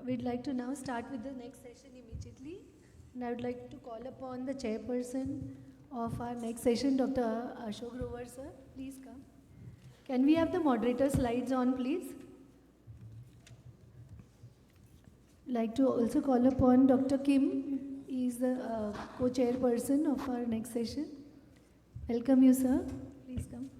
We'd like to now start with the next session immediately. And I would like to call upon the chairperson of our next session, Dr. Ashok Grover, sir. Please come. Can we have the moderator slides on, please? I'd like to also call upon Dr. Kim. He is the co-chairperson of our next session. Welcome you, sir. Please come.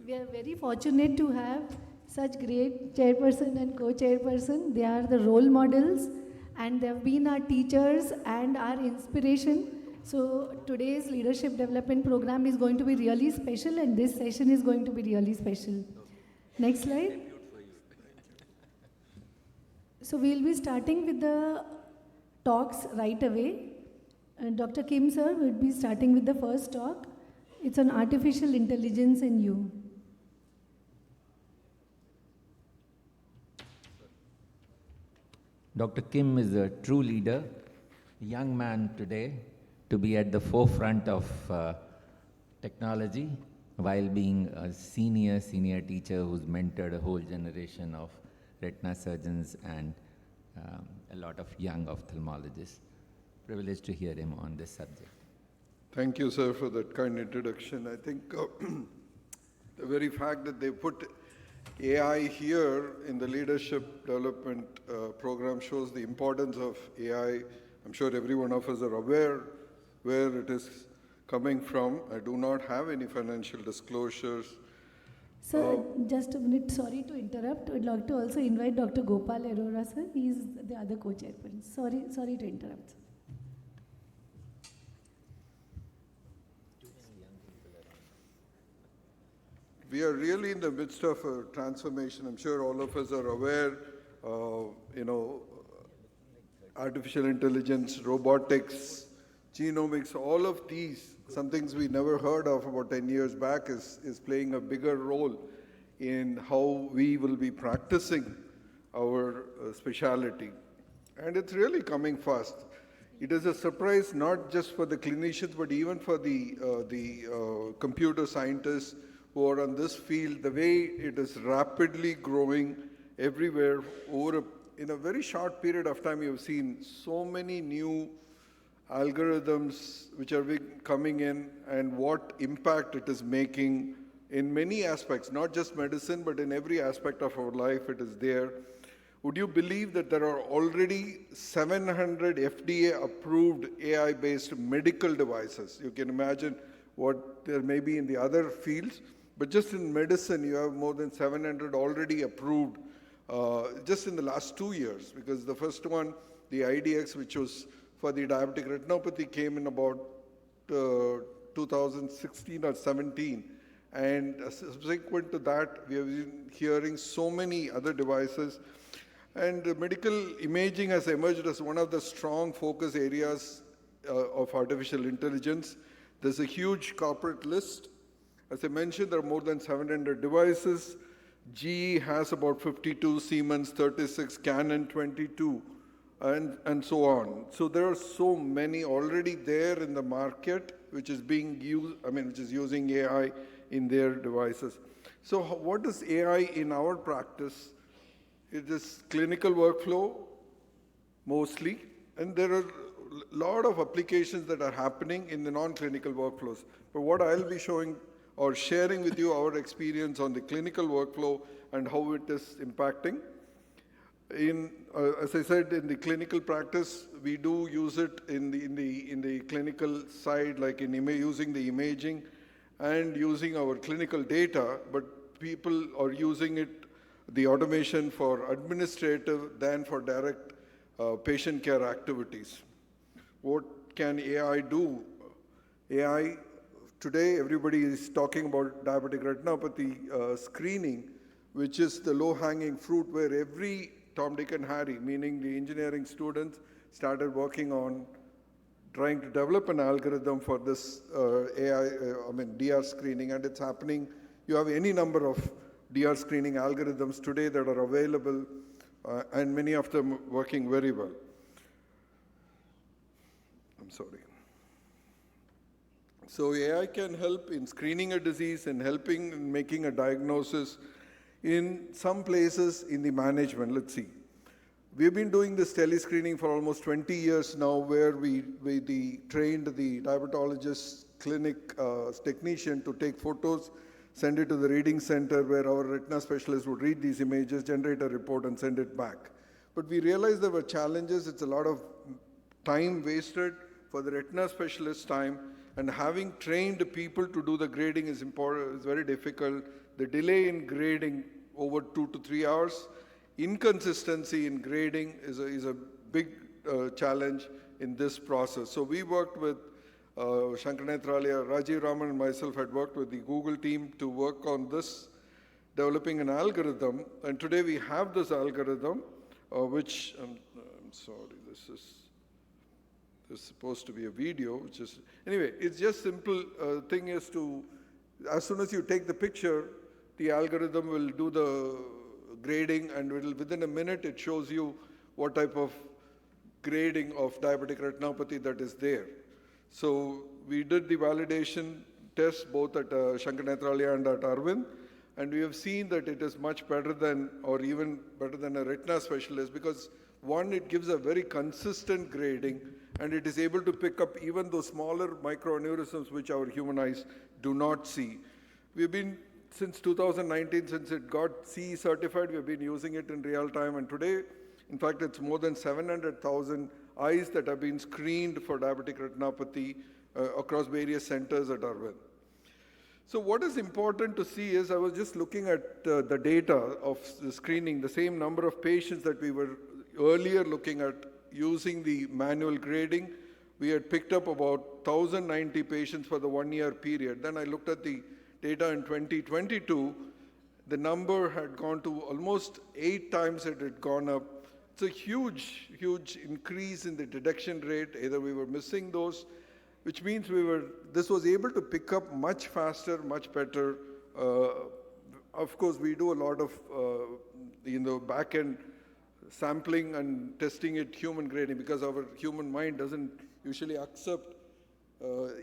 We are very fortunate to have such great chairperson and co-chairperson. They are the role models and they have been our teachers and our inspiration. So today's leadership development program is going to be really special and this session is going to be really special. Next slide. So we'll be starting with the talks right away. Dr. Kim sir will be starting with the first talk. It's on artificial intelligence and you. Dr. Kim is a true leader, a young man today to be at the forefront of technology while being a senior teacher who's mentored a whole generation of retina surgeons and a lot of young ophthalmologists. Privileged to hear him on this subject. Thank you, sir, for that kind introduction. I think the very fact that they put AI here in the leadership development program shows the importance of AI. I'm sure every one of us are aware where it is coming from. I do not have any financial disclosures. Sir, just a minute, sorry to interrupt. I'd like to also invite Dr. Gopal Arora, sir. He is the other co-chairperson. Sorry to interrupt, sir. We are really in the midst of a transformation. I'm sure all of us are aware, artificial intelligence, robotics, genomics, all of these, some things we never heard of about 10 years back is playing a bigger role in how we will be practicing our specialty. And it's really coming fast. It is a surprise not just for the clinicians, but even for the computer scientists who are on this field, the way it is rapidly growing everywhere in a very short period of time. You've seen so many new algorithms which are coming in and what impact it is making in many aspects, not just medicine, but in every aspect of our life it is there. Would you believe that there are already 700 FDA approved AI-based medical devices? You can imagine what there may be in the other fields. But just in medicine, you have more than 700 already approved just in the last 2 years, because the first one, the IDX, which was for the diabetic retinopathy, came in about 2016 or 17. And subsequent to that, we have been hearing so many other devices. And medical imaging has emerged as one of the strong focus areas of artificial intelligence. There's a huge corporate list. As I mentioned, there are more than 700 devices. GE has about 52, Siemens 36, Canon 22, and so on. So there are so many already there in the market, which is being used, which is using AI in their devices. So what is AI in our practice? It is clinical workflow, mostly, and there are a lot of applications that are happening in the non-clinical workflows. But what I'll be showing or sharing with you our experience on the clinical workflow and how it is impacting. As I said, in the clinical practice, we do use it in the clinical side, like using the imaging and using our clinical data, but people are using it, the automation, for administrative than for direct patient care activities. What can AI do? AI, today everybody is talking about diabetic retinopathy screening, which is the low-hanging fruit where every Tom, Dick, and Harry, meaning the engineering students, started working on trying to develop an algorithm for this DR screening, and it's happening. You have any number of DR screening algorithms today that are available, and many of them working very well. I'm sorry. So AI can help in screening a disease and helping in making a diagnosis. In some places in the management, let's see. We've been doing this telescreening for almost 20 years now, where we trained the diabetologist clinic technician to take photos, send it to the reading center where our retina specialist would read these images, generate a report, and send it back. But we realized there were challenges. It's a lot of time wasted for the retina specialist time, and having trained people to do the grading is important, is very difficult. The delay in grading over 2 to 3 hours, inconsistency in grading is a big challenge in this process. So we worked with Shankar Netralia, Rajiv Raman and myself had worked with the Google team to work on this, developing an algorithm. And today we have this algorithm, which, I'm sorry, this is supposed to be a video, which is, anyway, it's just simple thing is to, as soon as you take the picture, the algorithm will do the grading, and within a minute it shows you what type of grading of diabetic retinopathy that is there. So we did the validation test both at Shankar Netralia and at Arvind, and we have seen that it is much better than, or even better than a retina specialist, because one, it gives a very consistent grading, and it is able to pick up even those smaller microaneurysms which our human eyes do not see. We've been, since 2019, since it got CE certified, we've been using it in real time, and today, in fact, it's more than 700,000 eyes that have been screened for diabetic retinopathy across various centers at Arvind. So what is important to see is, I was just looking at the data of the screening, the same number of patients that we were earlier looking at using the manual grading. We had picked up about 1,090 patients for the 1 year period. Then I looked at the data in 2022, the number had gone to almost 8 times it had gone up. It's a huge, huge increase in the detection rate. Either we were missing those, which means this was able to pick up much faster, much better. Of course, we do a lot of back-end sampling and testing it, human grading, because our human mind doesn't usually accept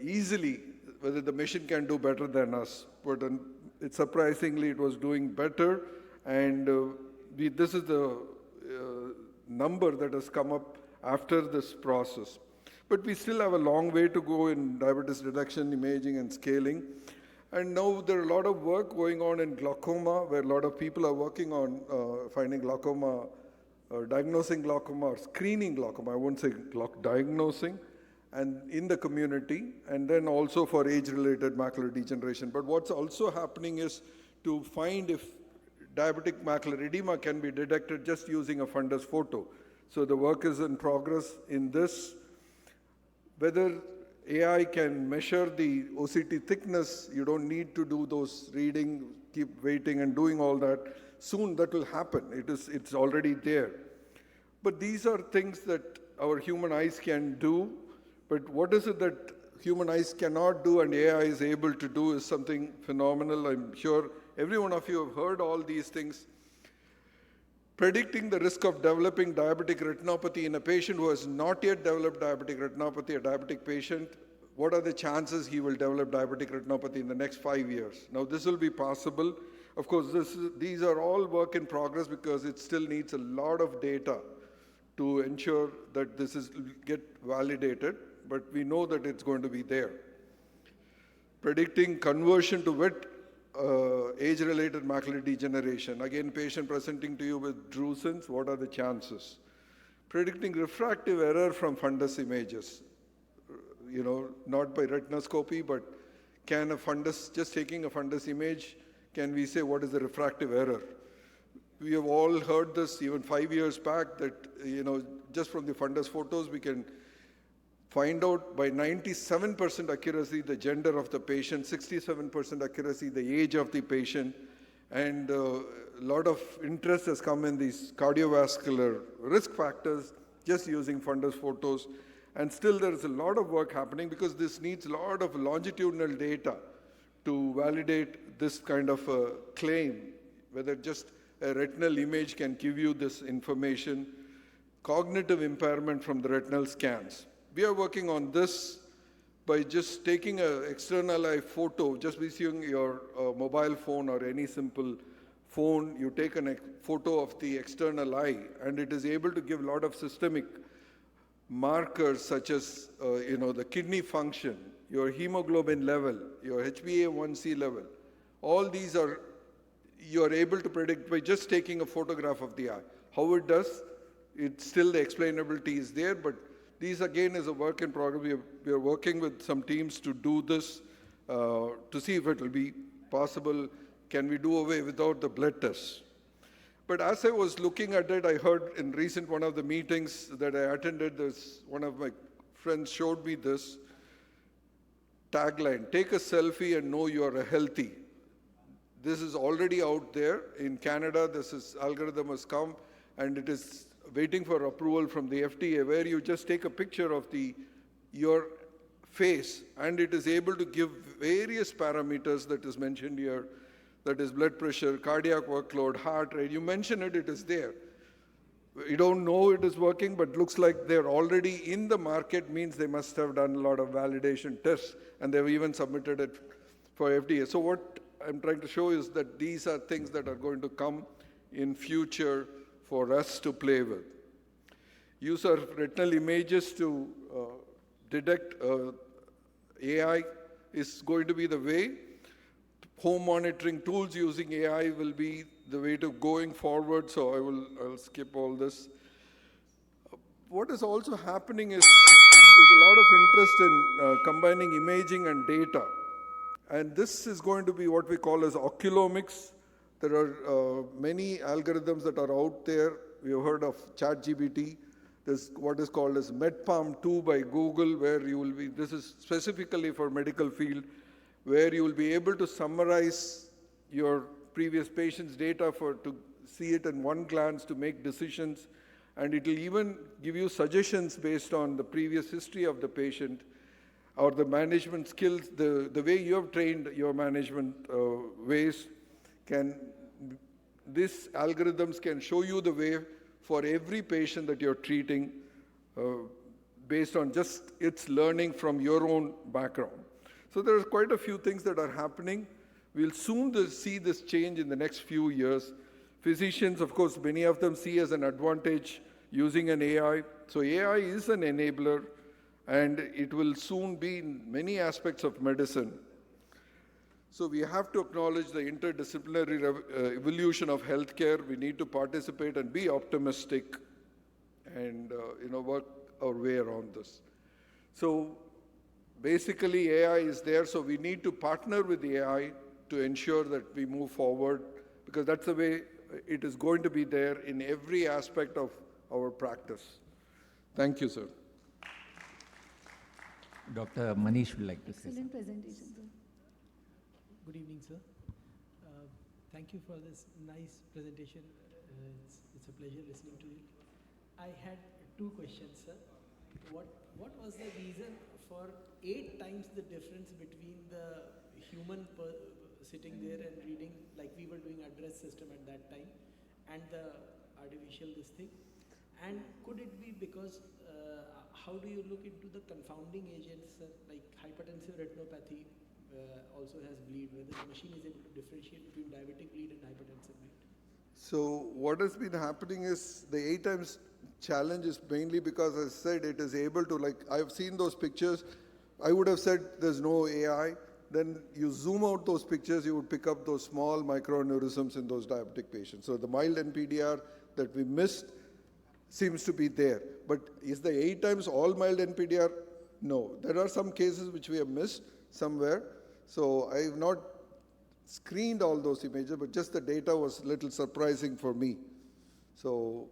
easily whether the machine can do better than us. But surprisingly, it was doing better, and this is the number that has come up after this process. But we still have a long way to go in diabetes detection, imaging, and scaling. And now there are a lot of work going on in glaucoma, where a lot of people are working on finding glaucoma, diagnosing glaucoma, or screening glaucoma, I won't say diagnosing, and in the community, and then also for age-related macular degeneration. But what's also happening is to find if diabetic macular edema can be detected just using a fundus photo. So the work is in progress in this. Whether AI can measure the OCT thickness, you don't need to do those reading, keep waiting and doing all that. Soon that will happen. It's already there. But these are things that our human eyes can do. But what is it that human eyes cannot do and AI is able to do is something phenomenal. I'm sure every one of you have heard all these things. Predicting the risk of developing diabetic retinopathy in a patient who has not yet developed diabetic retinopathy, a diabetic patient, what are the chances he will develop diabetic retinopathy in the next 5 years? Now, this will be possible. Of course, these are all work in progress because it still needs a lot of data to ensure that this get validated, but we know that it's going to be there. Predicting conversion to wet age-related macular degeneration. Again, patient presenting to you with drusen, what are the chances? Predicting refractive error from fundus images. Not by retinoscopy, but can a fundus, just taking a fundus image, can we say what is the refractive error? We have all heard this even 5 years back that, just from the fundus photos, we can find out by 97% accuracy the gender of the patient, 67% accuracy the age of the patient, and a lot of interest has come in these cardiovascular risk factors just using fundus photos. And still there is a lot of work happening because this needs a lot of longitudinal data to validate this kind of a claim, whether just a retinal image can give you this information. Cognitive impairment from the retinal scans. We are working on this by just taking an external eye photo, just using your mobile phone or any simple phone, you take a photo of the external eye, and it is able to give a lot of systemic markers such as, the kidney function, your hemoglobin level, your HbA1c level. All these you are able to predict by just taking a photograph of the eye. How it does, it's still the explainability is there, but these again is a work in progress. We are working with some teams to do this, to see if it will be possible. Can we do away without the blood test? But as I was looking at it, I heard in recent one of the meetings that I attended, one of my friends showed me this tagline, take a selfie and know you are healthy. This is already out there. In Canada, algorithm has come, and it is waiting for approval from the FDA, where you just take a picture of your face, and it is able to give various parameters that is mentioned here, that is blood pressure, cardiac workload, heart rate. You mention it, it is there. You don't know it is working, but looks like they're already in the market, means they must have done a lot of validation tests, and they've even submitted it for FDA. So what I'm trying to show is that these are things that are going to come in future for us to play with. Use of retinal images to detect AI is going to be the way. Home monitoring tools using AI will be the way to going forward, so I'll skip all this. What is also happening is a lot of interest in combining imaging and data. And this is going to be what we call as oculomics. There are many algorithms that are out there. We have heard of ChatGPT. There's what is called as MedPalm 2 by Google, where this is specifically for medical field, where you will be able to summarize your previous patient's data to see it in one glance to make decisions. And it will even give you suggestions based on the previous history of the patient or the management skills, the way you have trained your management ways. These algorithms can show you the way for every patient that you're treating based on just its learning from your own background. So there are quite a few things that are happening. We'll soon see this change in the next few years. Physicians, of course, many of them see as an advantage using an AI. So AI is an enabler, and it will soon be in many aspects of medicine. So we have to acknowledge the interdisciplinary evolution of healthcare. We need to participate and be optimistic and work our way around this. So basically AI is there, so we need to partner with the AI to ensure that we move forward, because that's the way it is going to be there in every aspect of our practice. Thank you, sir. Dr. Manish would like to say Excellent something. presentation, sir. Good evening, sir. Thank you for this nice presentation. It's a pleasure listening to you. I had two questions, sir. What was the reason for 8 times the difference between the human sitting there and reading, like we were doing address system at that time, and the artificial this thing? And could it be because, how do you look into the confounding agents, like hypertensive retinopathy also has bleed, whether the machine is able to differentiate between diabetic bleed and hypertensive bleed? So what has been happening is the 8 times challenge is mainly because, as I said, it is able to, like, I've seen those pictures. I would have said there's no AI. Then you zoom out those pictures, you would pick up those small microaneurysms in those diabetic patients. So the mild NPDR that we missed seems to be there. But is the 8 times all mild NPDR? No. There are some cases which we have missed somewhere. So I have not screened all those images, but just the data was a little surprising for me. So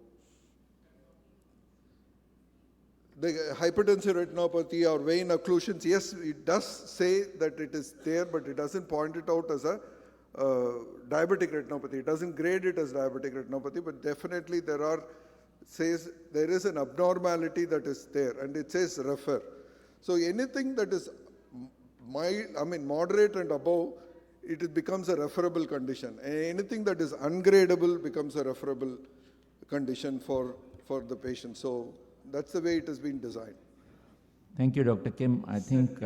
the hypertensive retinopathy or vein occlusions, yes, it does say that it is there, but it doesn't point it out as a diabetic retinopathy. It doesn't grade it as diabetic retinopathy, but definitely says there is an abnormality that is there, and it says refer. So anything that is moderate and above, it becomes a referable condition. And anything that is ungradable becomes a referable condition for the patient. So that's the way it has been designed. Thank you, Dr. Kim. I think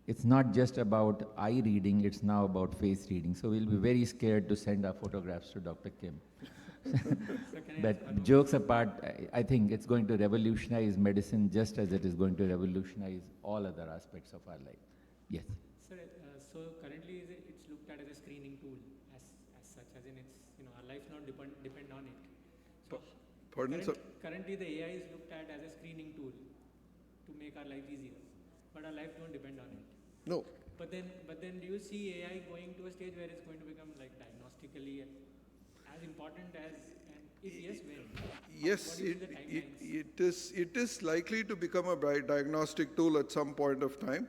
it's not just about eye reading, it's now about face reading. So we'll be very scared to send our photographs to Dr. Kim. But jokes apart, I think it's going to revolutionize medicine just as it is going to revolutionize all other aspects of our life. Yes. Sir, so currently it's looked at as a screening tool as such, as in it's, our life not depend on it. So Pardon, sir? currently the AI is looked at as a screening tool to make our life easier, but our life don't depend on it. No. But then do you see AI going to a stage where it's going to become like diagnostically as important as, and if yes, when? Yes, What do you see the timelines? it is likely to become a diagnostic tool at some point of time.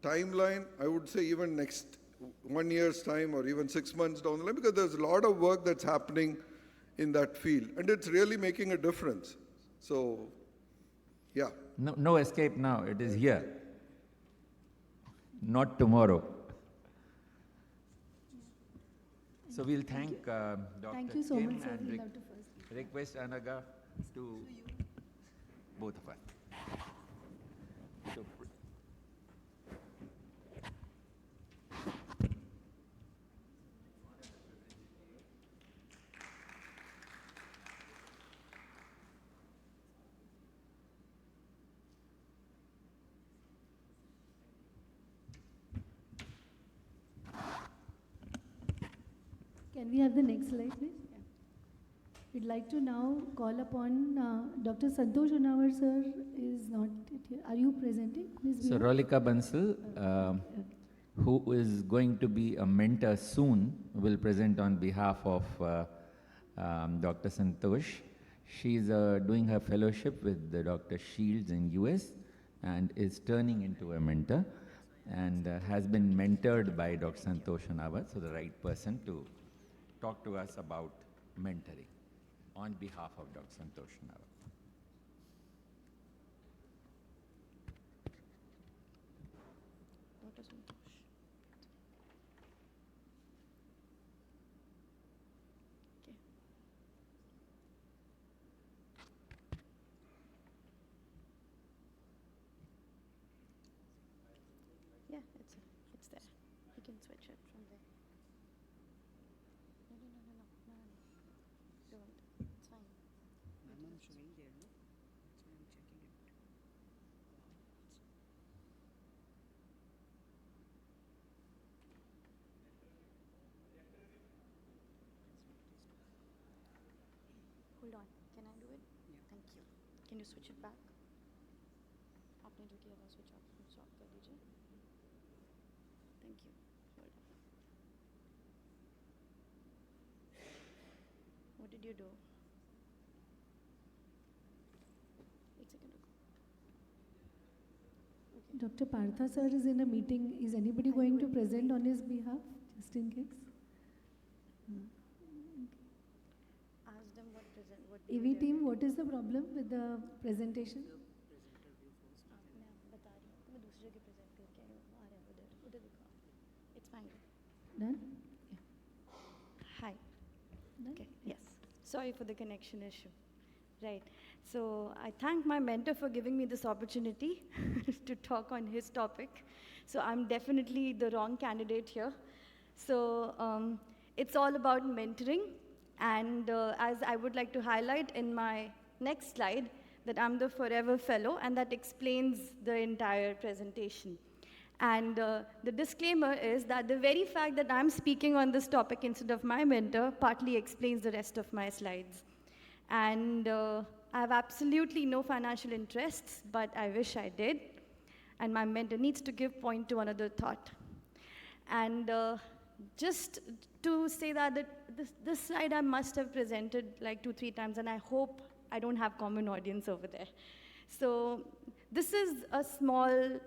Timeline, I would say even next 1 year's time or even 6 months down the line, because there's a lot of work that's happening in that field, and it's really making a difference. So, yeah. No escape now, it is here. Not tomorrow. So we'll thank Dr. Thank you so Kim much, sir. and We'll have to first. request Anaga to both of us. So, Can we have the next slide, please? Yeah. We'd like to now call upon Dr. Santosh Unawar, sir, is not here. Are you presenting, Ms. So Vira? Rolika Bansal, who is going to be a mentor soon, will present on behalf of Dr. Santosh. She's doing her fellowship with Dr. Shields in US and is turning into a mentor and has been mentored by Dr. Santosh Unawar, so the right person to talk to us about mentoring on behalf of Dr. Santosh Unawar. Dr. Santosh. Okay. Yeah, it's there. You can switch it from there. No, no, no, no, no, no, no. Don't. It's fine. I'm showing there, no? That's why I'm checking it. Hold on. Can I do it? Yeah. Thank you. Can you switch it back? आपने जो किया था switch off कर दीजिए. Thank you. Hold on. What did you do? 1 second ago. Okay. Dr. Partha, sir, is in a meeting. Is anybody going to present on his behalf, just in case? Ask them what present. What AV do they team, do. what is the problem with the presentation? मैं बता रही हूँ कि मैं दूसरी जगह present करके आई हूँ. आ रहा है उधर दिखाओ. It's fine. Done? Hi. Done? Okay, yes. Sorry for the connection issue. Right. So I thank my mentor for giving me this opportunity to talk on his topic. So I'm definitely the wrong candidate here. So it's all about mentoring. And as I would like to highlight in my next slide, that I'm the Forever Fellow, and that explains the entire presentation. And the disclaimer is that the very fact that I'm speaking on this topic instead of my mentor partly explains the rest of my slides. And I have absolutely no financial interests, but I wish I did. And my mentor needs to give point to another thought. And just to say that this slide I must have presented like 2-3 times, and I hope I don't have common audience over there. So this is a small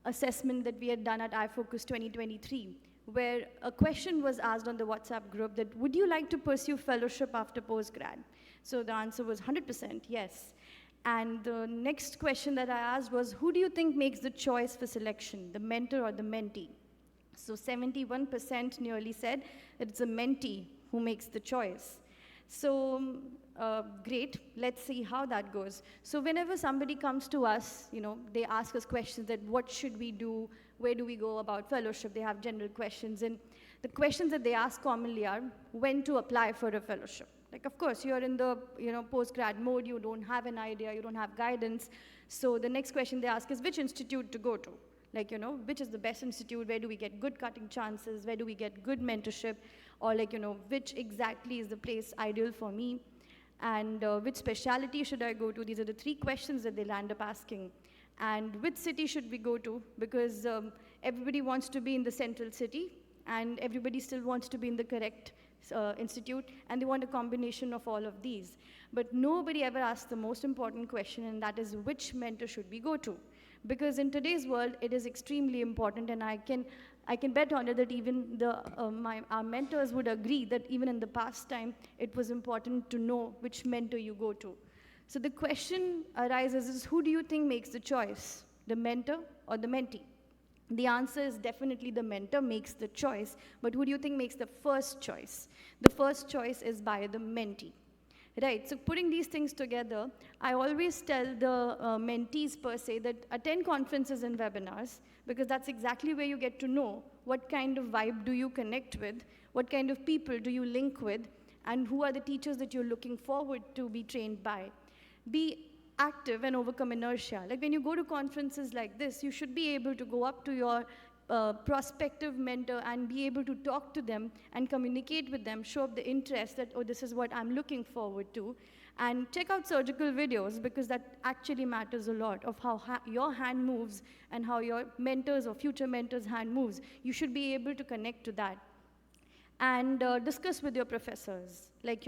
assessment that we had done at iFocus 2023, where a question was asked on the WhatsApp group that, would you like to pursue fellowship after postgrad? So the answer was 100% yes. And the next question that I asked was, who do you think makes the choice for selection, the mentor or the mentee? So 71% nearly said that it's a mentee who makes the choice. So, great, let's see how that goes. So whenever somebody comes to us, they ask us questions that what should we do, where do we go about fellowship, they have general questions, and the questions that they ask commonly are when to apply for a fellowship. Like, of course, you're in the post-grad mode, you don't have an idea, you don't have guidance, so the next question they ask is which institute to go to. Like, which is the best institute, where do we get good cutting chances, where do we get good mentorship, or like, which exactly is the place ideal for me, and which specialty should I go to? These are the 3 questions that they'll end up asking. And which city should we go to? Because everybody wants to be in the central city, and everybody still wants to be in the correct institute, and they want a combination of all of these. But nobody ever asks the most important question, and that is which mentor should we go to? Because in today's world, it is extremely important, and I can bet on it that even our mentors would agree that even in the past time, it was important to know which mentor you go to. So the question arises is, who do you think makes the choice, the mentor or the mentee? The answer is definitely the mentor makes the choice, but who do you think makes the first choice? The first choice is by the mentee. Right, so putting these things together, I always tell the mentees per se that attend conferences and webinars, because that's exactly where you get to know what kind of vibe do you connect with, what kind of people do you link with, and who are the teachers that you're looking forward to be trained by. Be active and overcome inertia. Like when you go to conferences like this, you should be able to go up to your prospective mentor and be able to talk to them and communicate with them, show up the interest that, oh, this is what I'm looking forward to. And check out surgical videos, because that actually matters a lot of how your hand moves and how your mentors or future mentors' hand moves. You should be able to connect to that. And discuss with your professors, like,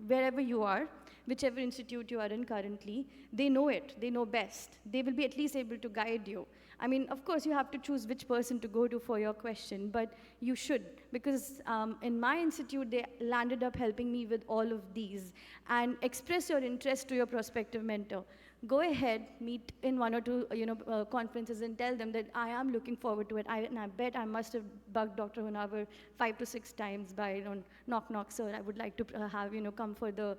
wherever you are, whichever institute you are in currently, they know it, they know best. They will be at least able to guide you. I mean, of course, you have to choose which person to go to for your question, but you should, because in my institute, they landed up helping me with all of these. And express your interest to your prospective mentor. Go ahead, meet in 1 or 2 conferences and tell them that I am looking forward to it. And I bet I must have bugged Dr. Hunavar 5 to 6 times by, knock, knock, sir, I would like to come for the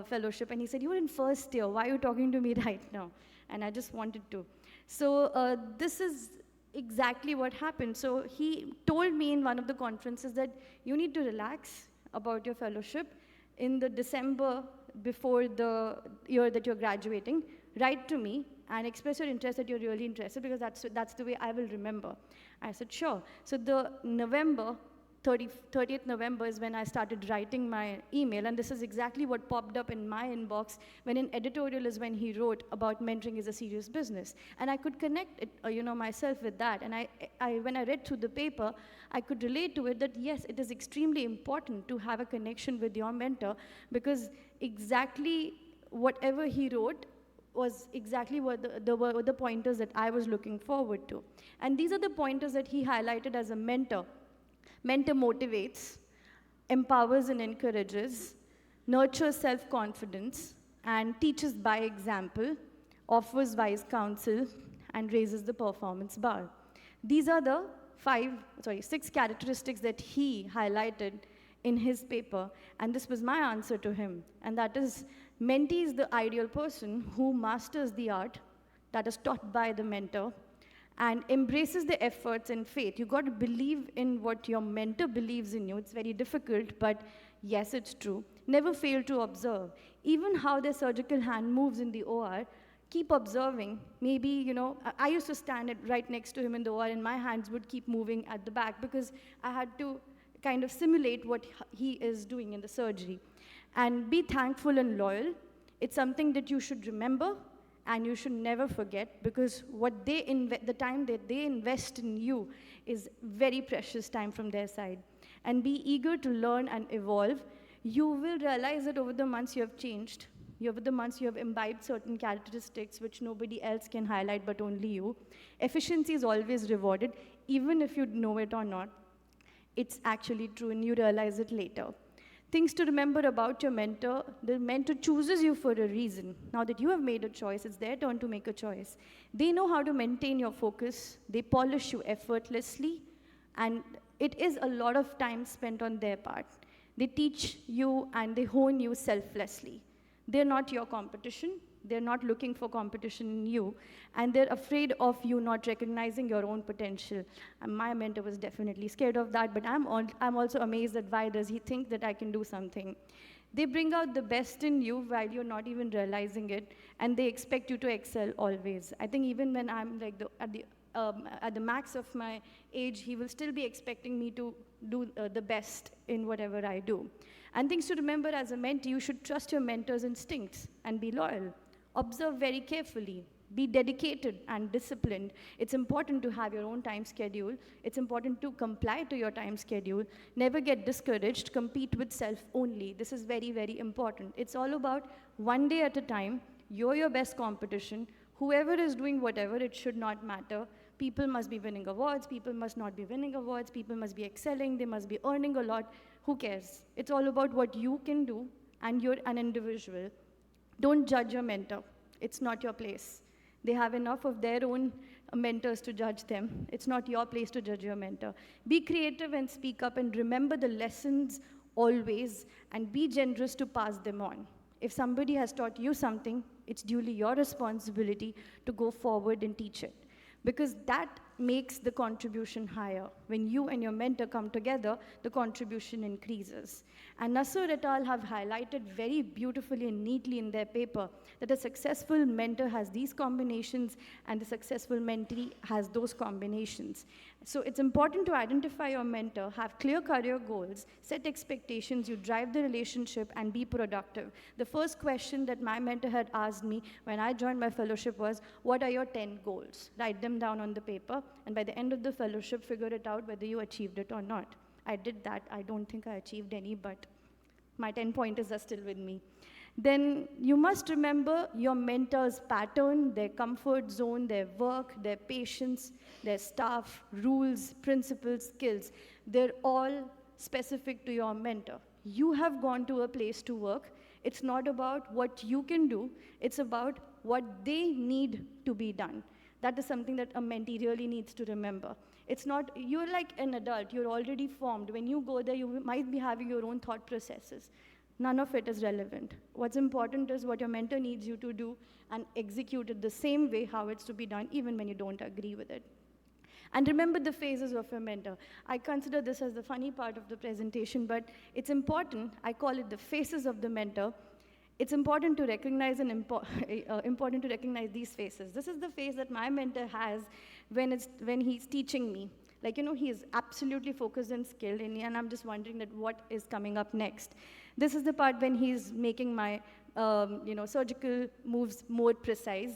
fellowship. And he said, you're in first year, why are you talking to me right now? And I just wanted to. So this is exactly what happened. So he told me in one of the conferences that you need to relax about your fellowship. In the December before the year that you're graduating, write to me and express your interest that you're really interested, because that's the way I will remember. I said, sure. So the 30th November is when I started writing my email, and this is exactly what popped up in my inbox when an editorial is when he wrote about mentoring is a serious business. And I could connect it, myself with that. And when I read through the paper, I could relate to it that yes, it is extremely important to have a connection with your mentor, because exactly whatever he wrote was exactly what the pointers that I was looking forward to. And these are the pointers that he highlighted as a mentor. Mentor motivates, empowers and encourages, nurtures self-confidence, and teaches by example, offers wise counsel, and raises the performance bar. These are the 6 characteristics that he highlighted in his paper, and this was my answer to him. And that is, mentee is the ideal person who masters the art that is taught by the mentor, and embraces the efforts and faith. You got to believe in what your mentor believes in you. It's very difficult, but yes, it's true. Never fail to observe. Even how their surgical hand moves in the OR, keep observing. Maybe, I used to stand right next to him in the OR, and my hands would keep moving at the back because I had to kind of simulate what he is doing in the surgery. And be thankful and loyal. It's something that you should remember, and you should never forget, because the time that they invest in you is very precious time from their side. And be eager to learn and evolve. You will realize that over the months you have changed. Over the months you have imbibed certain characteristics which nobody else can highlight but only you. Efficiency is always rewarded, even if you know it or not. It's actually true, and you realize it later. Things to remember about your mentor: the mentor chooses you for a reason. Now that you have made a choice, it's their turn to make a choice. They know how to maintain your focus. They polish you effortlessly, and it is a lot of time spent on their part. They teach you and they hone you selflessly. They're not your competition. They're not looking for competition in you, and they're afraid of you not recognizing your own potential. And my mentor was definitely scared of that, but I'm also amazed at why does he think that I can do something. They bring out the best in you while you're not even realizing it, and they expect you to excel always. I think even when I'm like at the max of my age, he will still be expecting me to do the best in whatever I do. And things to remember as a mentee, you should trust your mentor's instincts and be loyal. Observe very carefully. Be dedicated and disciplined. It's important to have your own time schedule. It's important to comply to your time schedule. Never get discouraged. Compete with self only. This is very, very important. It's all about one day at a time. You're your best competition. Whoever is doing whatever, it should not matter. People must be winning awards. People must not be winning awards. People must be excelling. They must be earning a lot. Who cares? It's all about what you can do, and you're an individual. Don't judge your mentor. It's not your place. They have enough of their own mentors to judge them. It's not your place to judge your mentor. Be creative and speak up, and remember the lessons always, and be generous to pass them on. If somebody has taught you something, it's duly your responsibility to go forward and teach it, because that makes the contribution higher. When you and your mentor come together, the contribution increases. And Nasser et al. Have highlighted very beautifully and neatly in their paper that a successful mentor has these combinations and the successful mentee has those combinations. So it's important to identify your mentor, have clear career goals, set expectations, you drive the relationship, and be productive. The first question that my mentor had asked me when I joined my fellowship was, what are your 10 goals? Write them down on the paper, and by the end of the fellowship, figure it out whether you achieved it or not. I did that. I don't think I achieved any, but my 10 pointers are still with me. Then you must remember your mentor's pattern, their comfort zone, their work, their patience, their staff, rules, principles, skills. They're all specific to your mentor. You have gone to a place to work. It's not about what you can do. It's about what they need to be done. That is something that a mentee really needs to remember. It's not, you're like an adult, you're already formed. When you go there, you might be having your own thought processes. None of it is relevant. What's important is what your mentor needs you to do and execute it the same way how it's to be done, even when you don't agree with it. And remember the phases of your mentor. I consider this as the funny part of the presentation, but it's important. I call it the phases of the mentor. It's important to recognize important to recognize these phases. This is the phase that my mentor has when he's teaching me. Like, he is absolutely focused and skilled, and I'm just wondering that what is coming up next. This is the part when he's making my surgical moves more precise.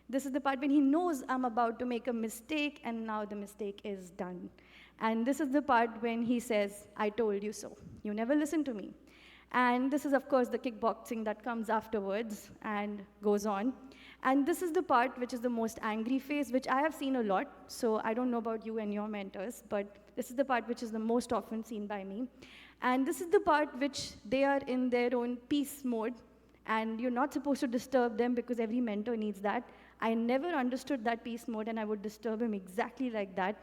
This is the part when he knows I'm about to make a mistake, and now the mistake is done. And this is the part when he says, I told you so. You never listen to me. And this is, of course, the kickboxing that comes afterwards and goes on. And this is the part which is the most angry phase, which I have seen a lot. So I don't know about you and your mentors, but this is the part which is the most often seen by me. And this is the part which they are in their own peace mode, and you're not supposed to disturb them because every mentor needs that. I never understood that peace mode, and I would disturb him exactly like that.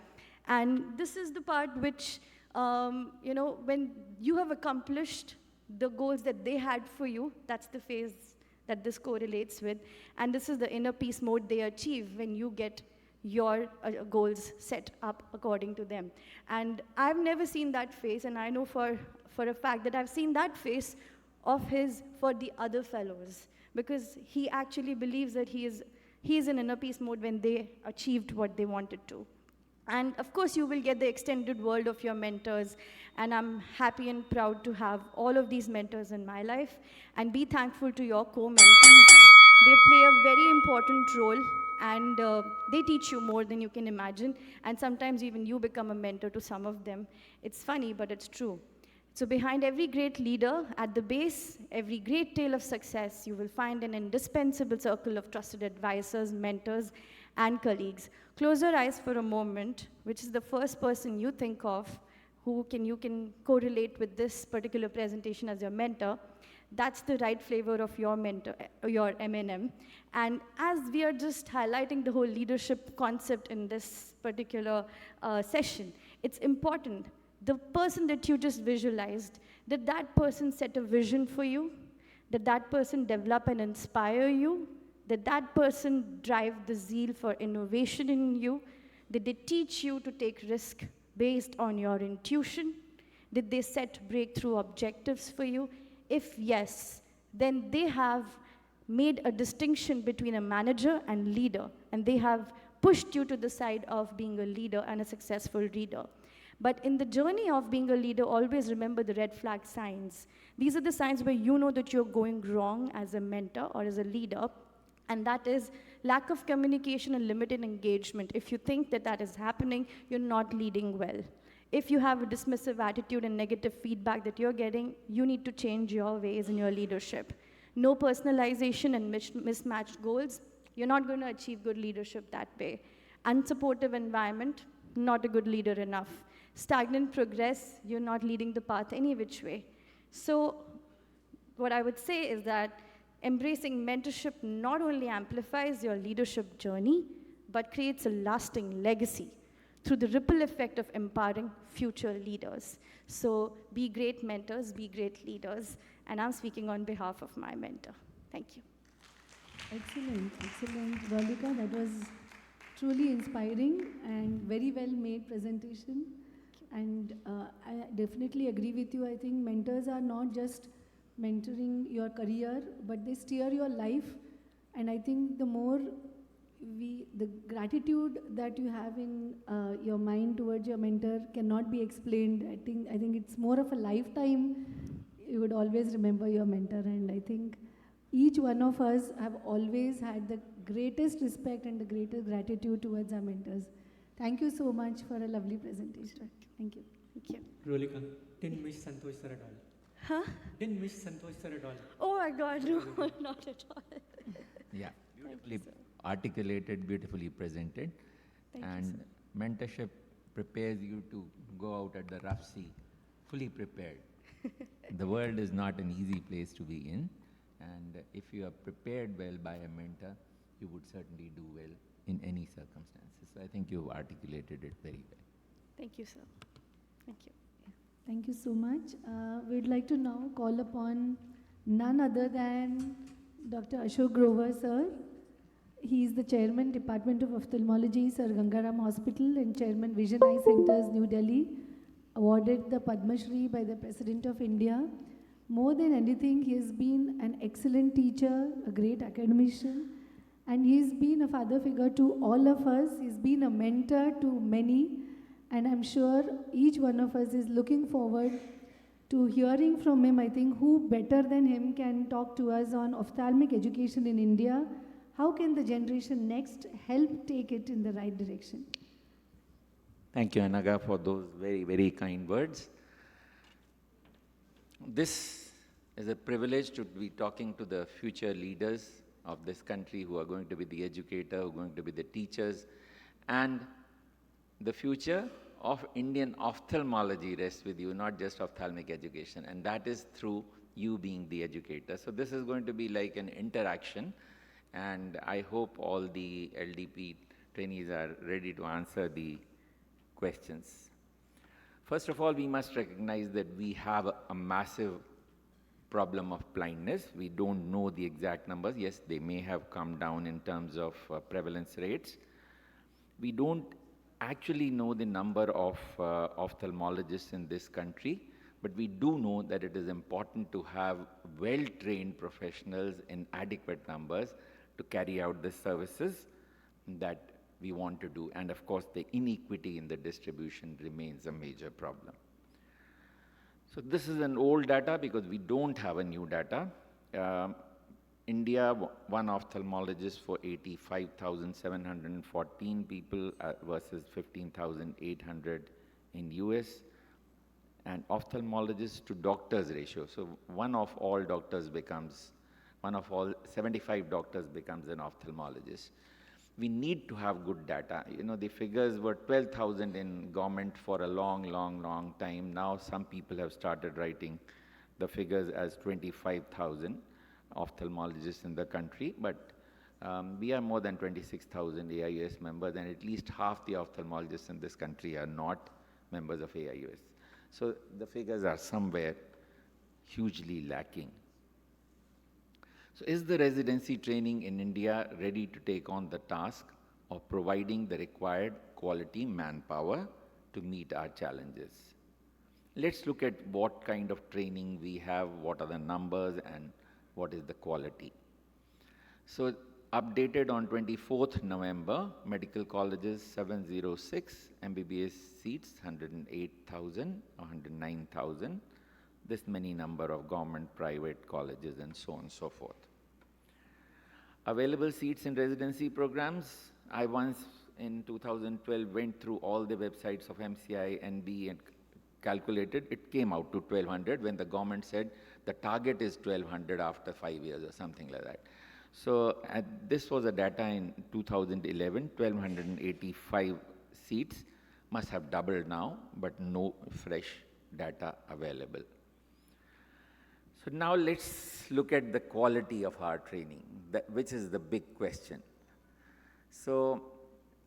And this is the part which, when you have accomplished the goals that they had for you, that's the phase that this correlates with. And this is the inner peace mode they achieve when you get your goals set up according to them. And I've never seen that phase, and I know for a fact that I've seen that phase of his for the other fellows, because he actually believes that he is in inner peace mode when they achieved what they wanted to. And of course, you will get the extended world of your mentors, and I'm happy and proud to have all of these mentors in my life, and be thankful to your co-mentees. They play a very important role, and they teach you more than you can imagine, and sometimes even you become a mentor to some of them. It's funny, but it's true. So behind every great leader, at the base, every great tale of success, you will find an indispensable circle of trusted advisors, mentors, and colleagues. Close your eyes for a moment, which is the first person you think of who you can correlate with this particular presentation as your mentor. That's the right flavor of your mentor, your M&M. And as we are just highlighting the whole leadership concept in this particular session, it's important. The person that you just visualized, Did that person set a vision for you? Did that person develop and inspire you? Did that person drive the zeal for innovation in you? Did they teach you to take risk based on your intuition? Did they set breakthrough objectives for you? If yes, then they have made a distinction between a manager and leader, and they have pushed you to the side of being a leader and a successful leader. But in the journey of being a leader, always remember the red flag signs. These are the signs where you know that you're going wrong as a mentor or as a leader, and that is lack of communication and limited engagement. If you think that that is happening, you're not leading well. If you have a dismissive attitude and negative feedback that you're getting, you need to change your ways in your leadership. No personalization and mismatched goals, you're not going to achieve good leadership that way. Unsupportive environment, not a good leader enough. Stagnant progress, you're not leading the path any which way. So what I would say is that embracing mentorship not only amplifies your leadership journey, but creates a lasting legacy through the ripple effect of empowering future leaders. So be great mentors, be great leaders, and I'm speaking on behalf of my mentor. Thank you. Excellent, excellent, Rolika. That was truly inspiring and very well made presentation. And I definitely agree with you. I think mentors are not just mentoring your career, but they steer your life. And I think the more the gratitude that you have in your mind towards your mentor cannot be explained. I think it's more of a lifetime. You would always remember your mentor, and I think each one of us have always had the greatest respect and the greatest gratitude towards our mentors. Thank you so much for a lovely presentation. Thank you. Thank you. Rolika, didn't miss Santosh sir at all. Huh? Didn't miss Santosh sir at all. Oh my God, no, not at all. Yeah, beautifully articulated, beautifully presented. Thank you, And mentorship prepares you to go out at the rough sea, fully prepared. The world is not an easy place to be in. And if you are prepared well by a mentor, you would certainly do well in any circumstances. So I think you've articulated it very well. Thank you, sir. Thank you. Thank you so much. We'd like to now call upon none other than Dr. Ashok Grover, sir. He is the Chairman, Department of Ophthalmology, Sir Gangaram Hospital, and Chairman, Vision Eye Centers, New Delhi, awarded the Padma Shri by the President of India. More than anything, he has been an excellent teacher, a great academician, and he's been a father figure to all of us. He's been a mentor to many, and I'm sure each one of us is looking forward to hearing from him. I think who better than him can talk to us on ophthalmic education in India. How can the generation next help take it in the right direction? Thank you, Anaga, for those very, very kind words. This is a privilege to be talking to the future leaders of this country who are going to be the educator, who are going to be the teachers, and the future of Indian ophthalmology rests with you, not just ophthalmic education, and that is through you being the educator. So this is going to be like an interaction, and I hope all the LDP trainees are ready to answer the questions. First of all, we must recognize that we have a massive problem of blindness. We don't know the exact numbers. Yes, they may have come down in terms of prevalence rates. We don't actually know the number of ophthalmologists in this country, but we do know that it is important to have well-trained professionals in adequate numbers to carry out the services that we want to do. And of course, the inequity in the distribution remains a major problem. So this is an old data because we don't have a new data. India, one ophthalmologist for 85,714 people versus 15,800 in US. And ophthalmologist to doctors ratio. So one of all 75 doctors becomes an ophthalmologist. We need to have good data. You know, the figures were 12,000 in government for a long, long, long time. Now some people have started writing the figures as 25,000 ophthalmologists in the country, but we are more than 26,000 AIOS members, and at least half the ophthalmologists in this country are not members of AIOS. So the figures are somewhere hugely lacking. So is the residency training in India ready to take on the task of providing the required quality manpower to meet our challenges? Let's look at what kind of training we have, what are the numbers, and what is the quality. So updated on 24th November, medical colleges 706, MBBS seats 108,000, 109,000, this many number of government, private colleges, and so on and so forth. Available seats in residency programs, I once in 2012 went through all the websites of MCI, NB, and calculated, it came out to 1,200 when the government said the target is 1,200 after 5 years or something like that. So this was the data in 2011, 1,285 seats, must have doubled now, but no fresh data available. So now let's look at the quality of our training, which is the big question. So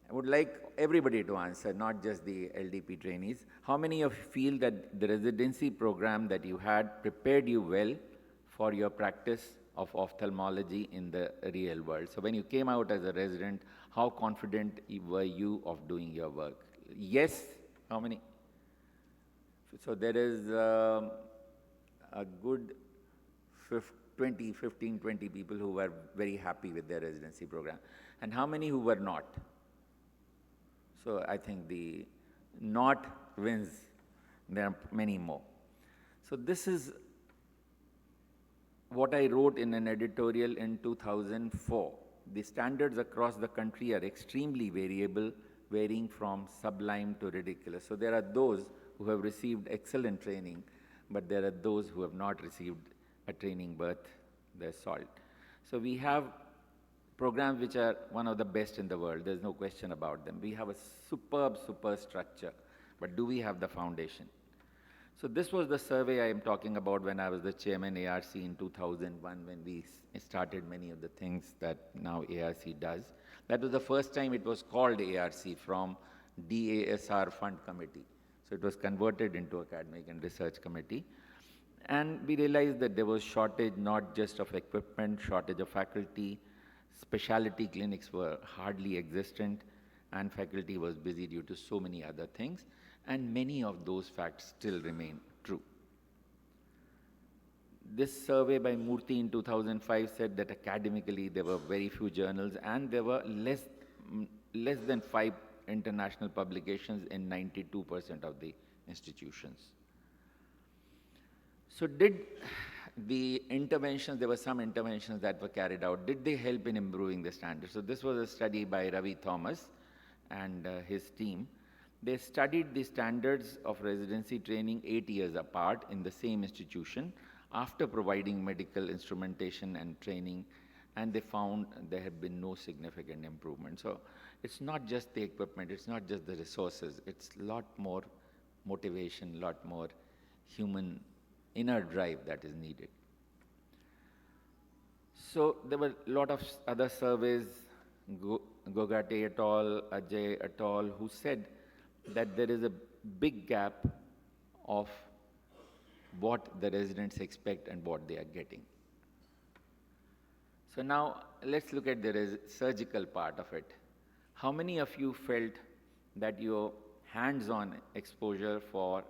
I would like everybody to answer, not just the LDP trainees. How many of you feel that the residency program that you had prepared you well for your practice of ophthalmology in the real world? So when you came out as a resident, how confident were you of doing your work? Yes? How many? So there is a good 15, 20 people who were very happy with their residency program. And how many who were not? So I think the not wins. There are many more. So this is what I wrote in an editorial in 2004. The standards across the country are extremely variable, varying from sublime to ridiculous. So there are those who have received excellent training, but there are those who have not received a training worth their salt. So we have programs which are one of the best in the world. There's no question about them. We have a superb structure, but do we have the foundation? So this was the survey I am talking about when I was the chairman ARC in 2001, when we started many of the things that now ARC does. That was the first time it was called ARC from DASR Fund Committee. So it was converted into Academic and Research Committee. And we realized that there was shortage not just of equipment, shortage of faculty, specialty clinics were hardly existent, and faculty was busy due to so many other things, and many of those facts still remain true. This survey by Murthy in 2005 said that academically there were very few journals, and there were less than 5 international publications in 92% of the institutions. So did the interventions, there were some interventions that were carried out, did they help in improving the standards? So this was a study by Ravi Thomas and his team. They studied the standards of residency training 8 years apart in the same institution after providing medical instrumentation and training, and they found there had been no significant improvement. So it's not just the equipment, it's not just the resources, it's a lot more motivation, a lot more human inner drive that is needed. So there were a lot of other surveys, Gogate et al., Ajay et al., who said that there is a big gap of what the residents expect and what they are getting. So now let's look at the surgical part of it. How many of you felt that your hands-on exposure for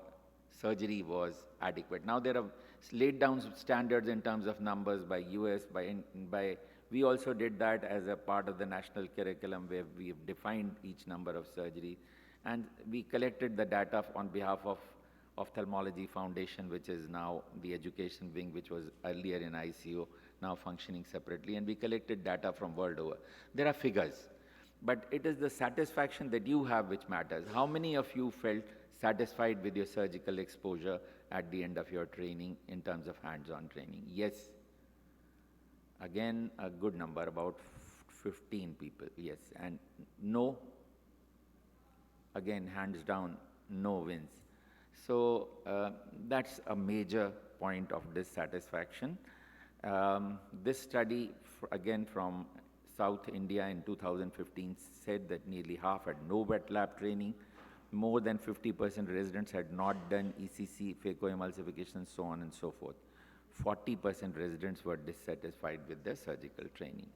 surgery was adequate? Now there are laid down standards in terms of numbers by US, we also did that as a part of the national curriculum where we have defined each number of surgery, and we collected the data on behalf of Ophthalmology Foundation, which is now the education wing, which was earlier in ICO, now functioning separately, and we collected data from world over. There are figures, but it is the satisfaction that you have which matters. How many of you felt satisfied with your surgical exposure at the end of your training in terms of hands-on training? Yes. Again, a good number, about 15 people, yes. And no, again, hands down, no wins. So that's a major point of dissatisfaction. This study, again from South India in 2015, said that nearly half had no wet lab training. More than 50% residents had not done ECC, phacoemulsification, so on and so forth. 40% residents were dissatisfied with their surgical training.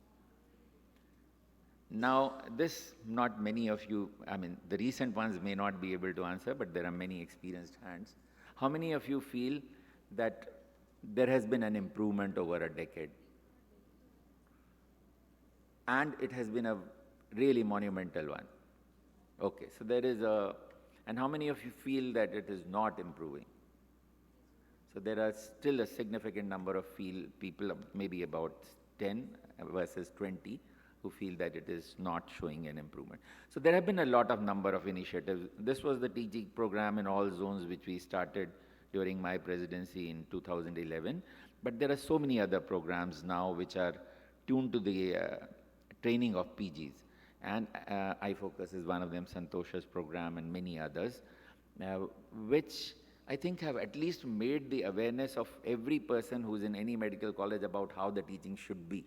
Now, this, not many of you, I mean, the recent ones may not be able to answer, but there are many experienced hands. How many of you feel that there has been an improvement over a decade? And it has been a really monumental one. Okay, so there is a, and how many of you feel that it is not improving? So there are still a significant number of people, maybe about 10 versus 20, who feel that it is not showing an improvement. So there have been a lot of number of initiatives. This was the teaching program in all zones which we started during my presidency in 2011. But there are so many other programs now which are tuned to the training of PGs. And iFocus is one of them, Santosha's program and many others, which I think have at least made the awareness of every person who's in any medical college about how the teaching should be.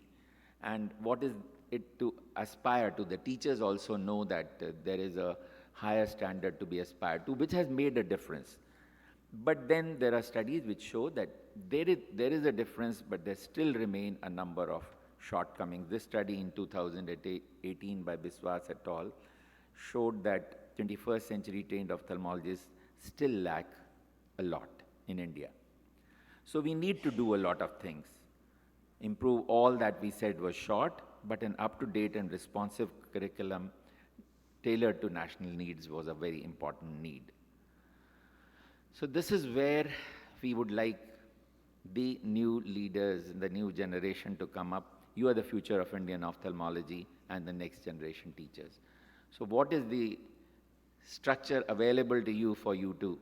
And what is it to aspire to. The teachers also know that there is a higher standard to be aspired to, which has made a difference. But then there are studies which show that there is a difference, but there still remain a number of shortcomings. This study in 2018 by Biswas et al. Showed that 21st century trained ophthalmologists still lack a lot in India. So we need to do a lot of things. Improve all that we said was short, but an up-to-date and responsive curriculum tailored to national needs was a very important need. So this is where we would like the new leaders and the new generation to come up. You are the future of Indian ophthalmology and the next generation teachers. So what is the structure available to you for you to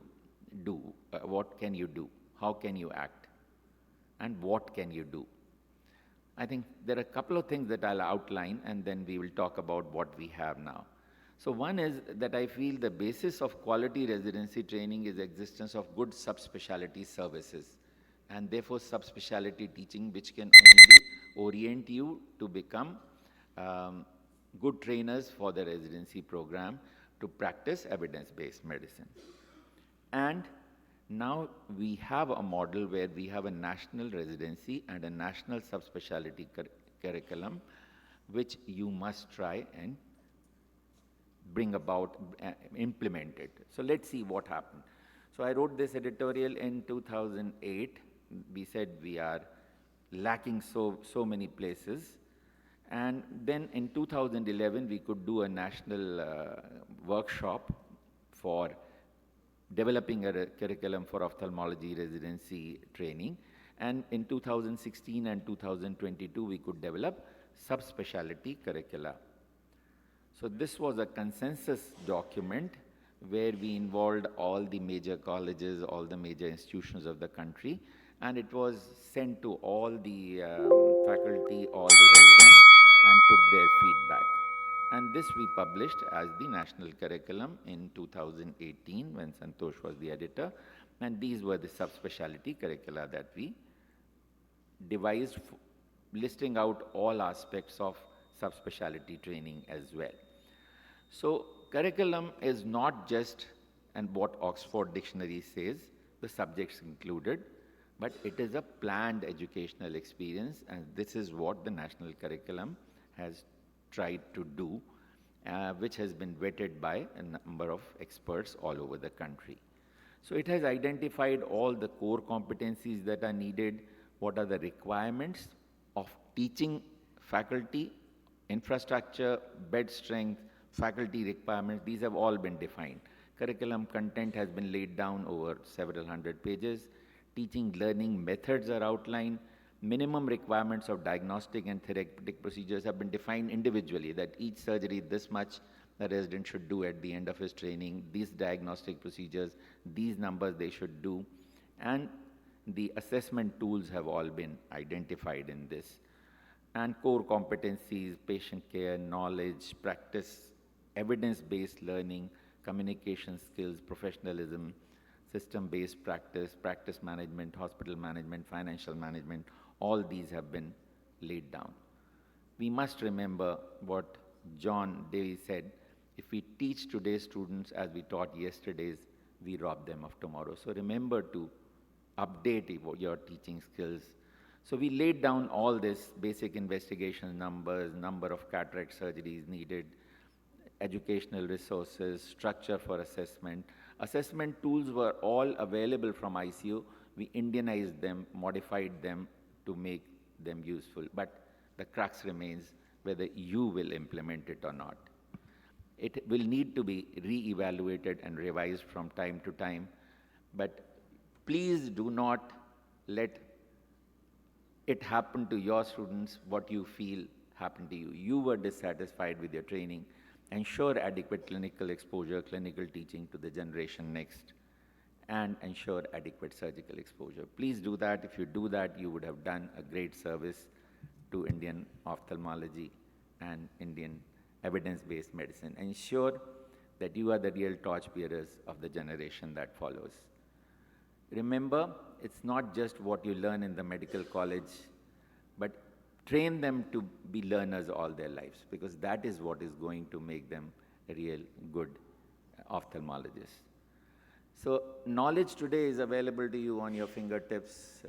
do? What can you do? How can you act? And what can you do? I think there are a couple of things that I'll outline, and then we will talk about what we have now. So one is that I feel the basis of quality residency training is existence of good subspecialty services, and therefore subspecialty teaching, which can only orient you to become good trainers for the residency program to practice evidence-based medicine. And now we have a model where we have a national residency and a national subspecialty curriculum, which you must try and bring about, implement it. So let's see what happened. So I wrote this editorial in 2008. We said we are lacking so many places. And then in 2011, we could do a national workshop for developing a curriculum for ophthalmology residency training. And in 2016 and 2022, we could develop subspecialty curricula. So this was a consensus document where we involved all the major colleges, all the major institutions of the country, and it was sent to all the faculty, all the residents, and took their feedback. And this we published as the national curriculum in 2018 when Santosh was the editor. And these were the subspecialty curricula that we devised, listing out all aspects of subspecialty training as well. So curriculum is not just, and what Oxford Dictionary says, the subjects included, but it is a planned educational experience, and this is what the national curriculum has tried to do, which has been vetted by a number of experts all over the country. So it has identified all the core competencies that are needed, what are the requirements of teaching faculty, infrastructure, bed strength, faculty requirements, these have all been defined. Curriculum content has been laid down over several hundred pages. Teaching learning methods are outlined. Minimum requirements of diagnostic and therapeutic procedures have been defined individually, that each surgery, this much the resident should do at the end of his training, these diagnostic procedures, these numbers they should do, and the assessment tools have all been identified in this. And core competencies, patient care, knowledge, practice, evidence-based learning, communication skills, professionalism, system-based practice, practice management, hospital management, financial management, all these have been laid down. We must remember what John Dewey said, if we teach today's students as we taught yesterday's, we rob them of tomorrow. So remember to update your teaching skills. So we laid down all this basic investigation numbers, number of cataract surgeries needed, educational resources, structure for assessment. Assessment tools were all available from ICU. We Indianized them, modified them to make them useful. But the crux remains whether you will implement it or not. It will need to be re-evaluated and revised from time to time. But please do not let it happen to your students what you feel happened to you. You were dissatisfied with your training. Ensure adequate clinical exposure, clinical teaching to the generation next, and ensure adequate surgical exposure. Please do that. If you do that, you would have done a great service to Indian ophthalmology and Indian evidence-based medicine. Ensure that you are the real torchbearers of the generation that follows. Remember, it's not just what you learn in the medical college, but train them to be learners all their lives, because that is what is going to make them a real good ophthalmologists. So knowledge today is available to you on your fingertips,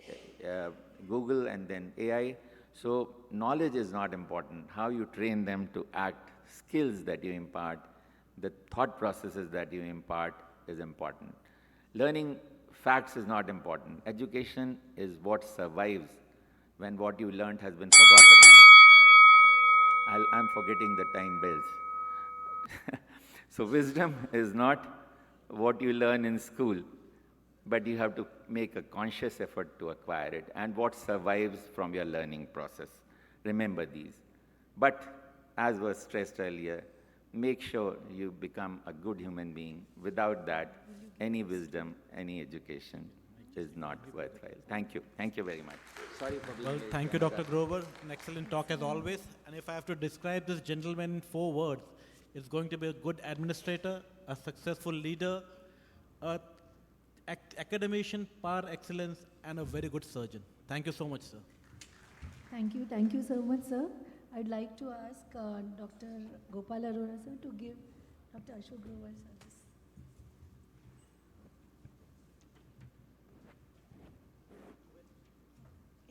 Google and then AI. So knowledge is not important. How you train them to act, skills that you impart, the thought processes that you impart is important. Learning facts is not important. Education is what survives when what you learned has been forgotten. I'm forgetting the time bells. So wisdom is not what you learn in school, but you have to make a conscious effort to acquire it, and what survives from your learning process. Remember these. But as was stressed earlier, make sure you become a good human being. Without that, any wisdom, any education is not worthwhile. Thank you. Thank you very much. Sorry for being Well, late. thank you, Dr. Grover. An excellent talk as always. And if I have to describe this gentleman in 4 words, it's going to be a good administrator, a successful leader, a academician par excellence, and a very good surgeon. Thank you so much, sir. Thank you so much, sir. I'd like to ask Dr. Gopal Arora, sir, to give Dr. Ashok Grover, sir, this.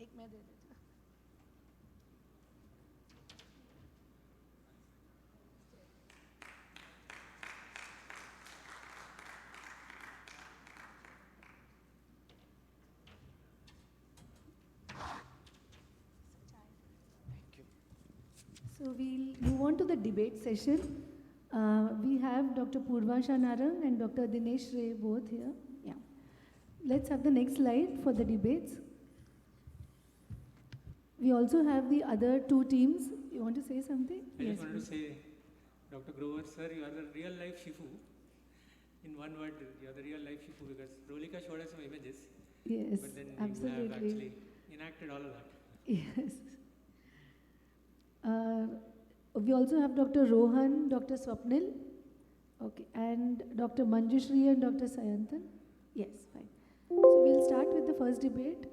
एक मैं दे देती हूँ. So we'll move on to the debate session. We have Dr. Purvasha Narang and Dr. Dinesh Ray both here. Yeah. Let's have the next slide for the debates. We also have the other 2 teams. You want to say something? I Yes, just wanted to please. say, Dr. Grover, sir, you are the real life Shifu. In one word, you are the real life Shifu, because Rolika showed us some images, Yes, but then you absolutely. have actually enacted all of that. Yes. We also have Dr. Rohan, Dr. Swapnil, okay, and Dr. Manjushri and Dr. Sayantan. Yes, fine. So we'll start with the first debate.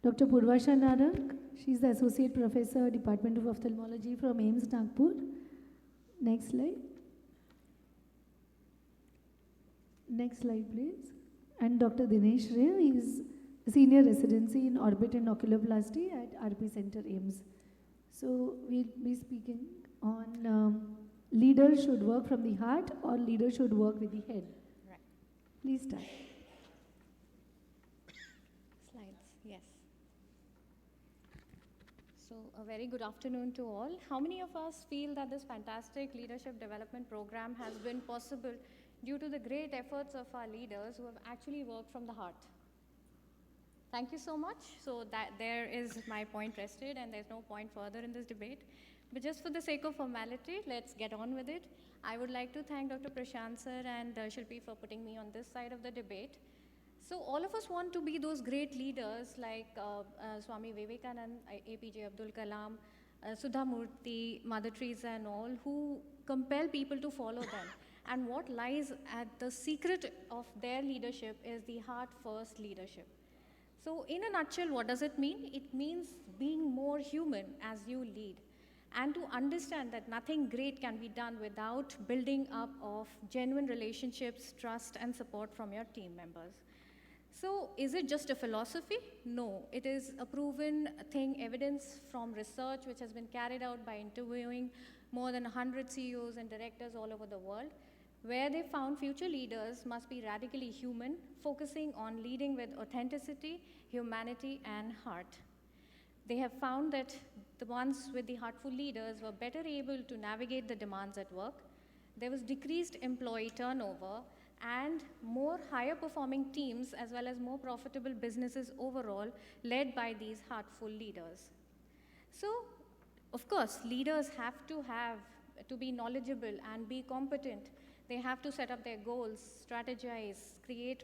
Dr. Purvasha Narang, she's the Associate Professor, Department of Ophthalmology from AIIMS Nagpur. Next slide. Next slide, please. And Dr. Dinesh Ray is Senior Residency in Orbit and Oculoplasty at RP Center AIIMS. So we'll be speaking on leaders should work from the heart or leaders should work with the head. Right. Please start. Slides, yes. So a very good afternoon to all. How many of us feel that this fantastic leadership development program has been possible due to the great efforts of our leaders who have actually worked from the heart? Thank you so much. So that there is my point rested, and there's no point further in this debate. But just for the sake of formality, let's get on with it. I would like to thank Dr. Prashant sir and Shilpi for putting me on this side of the debate. So all of us want to be those great leaders like Swami Vivekanand, APJ Abdul Kalam, Sudha Murthy, Mother Teresa and all, who compel people to follow them. And what lies at the secret of their leadership is the heart-first leadership. So in a nutshell, what does it mean? It means being more human as you lead, and to understand that nothing great can be done without building up of genuine relationships, trust, and support from your team members. So is it just a philosophy? No, it is a proven thing, evidence from research which has been carried out by interviewing more than 100 CEOs and directors all over the world, where they found future leaders must be radically human, focusing on leading with authenticity, humanity, and heart. They have found that the ones with the heartful leaders were better able to navigate the demands at work. There was decreased employee turnover and more higher performing teams as well as more profitable businesses overall led by these heartful leaders. So, of course, leaders have to be knowledgeable and be competent. They have to set up their goals, strategize, create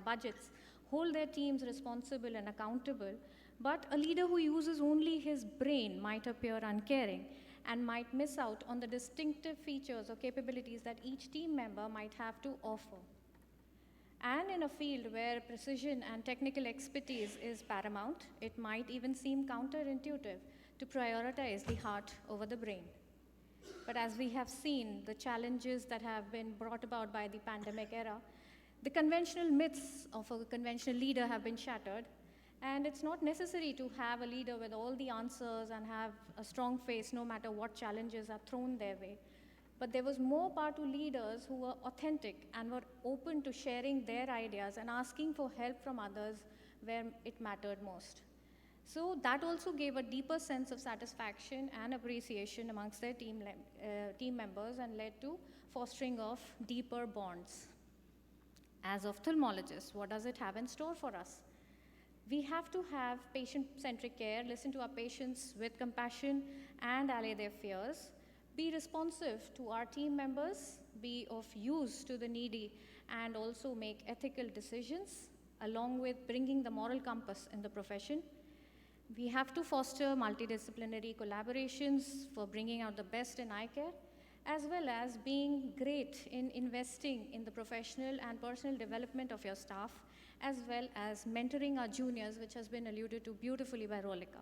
budgets, hold their teams responsible and accountable. But a leader who uses only his brain might appear uncaring and might miss out on the distinctive features or capabilities that each team member might have to offer. And in a field where precision and technical expertise is paramount, it might even seem counterintuitive to prioritize the heart over the brain. But as we have seen, the challenges that have been brought about by the pandemic era, the conventional myths of a conventional leader have been shattered. And it's not necessary to have a leader with all the answers and have a strong face no matter what challenges are thrown their way. But there was more power to leaders who were authentic and were open to sharing their ideas and asking for help from others where it mattered most. So that also gave a deeper sense of satisfaction and appreciation amongst their team members and led to fostering of deeper bonds. As ophthalmologists, what does it have in store for us? We have to have patient-centric care, listen to our patients with compassion and allay their fears, be responsive to our team members, be of use to the needy, and also make ethical decisions, along with bringing the moral compass in the profession. We have to foster multidisciplinary collaborations for bringing out the best in eye care, as well as being great in investing in the professional and personal development of your staff, as well as mentoring our juniors, which has been alluded to beautifully by Rolika.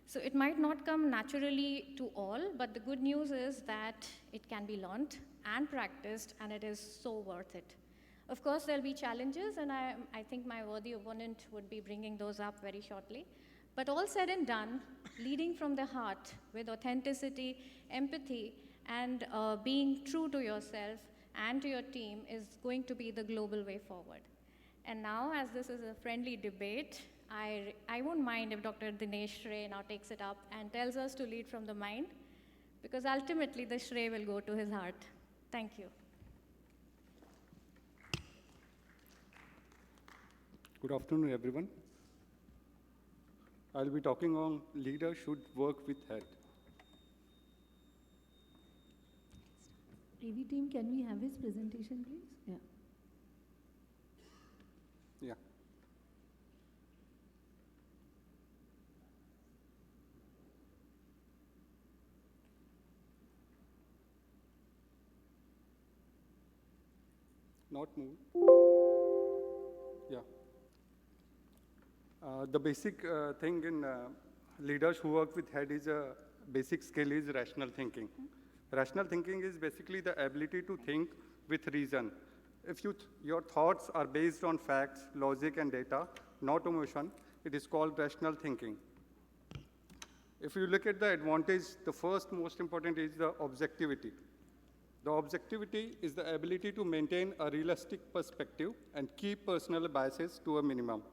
So it might not come naturally to all, but the good news is that it can be learned and practiced, and it is so worth it. Of course, there'll be challenges, and I think my worthy opponent would be bringing those up very shortly. But all said and done, leading from the heart with authenticity, empathy, and being true to yourself and to your team is going to be the global way forward. And now, as this is a friendly debate, I won't mind if Dr. Dinesh Shray now takes it up and tells us to lead from the mind, because ultimately the Shray will go to his heart. Thank you. Good afternoon, everyone. I'll be talking on leader should work with head. AV team, can we have his presentation, please? Yeah. Yeah. Not move. Yeah. The basic thing in leaders who work with head is a basic skill is rational thinking. Rational thinking is basically the ability to think with reason. If your thoughts are based on facts, logic, and data, not emotion, it is called rational thinking. If you look at the advantage, the first most important is the objectivity. The objectivity is the ability to maintain a realistic perspective and keep personal biases to a minimum.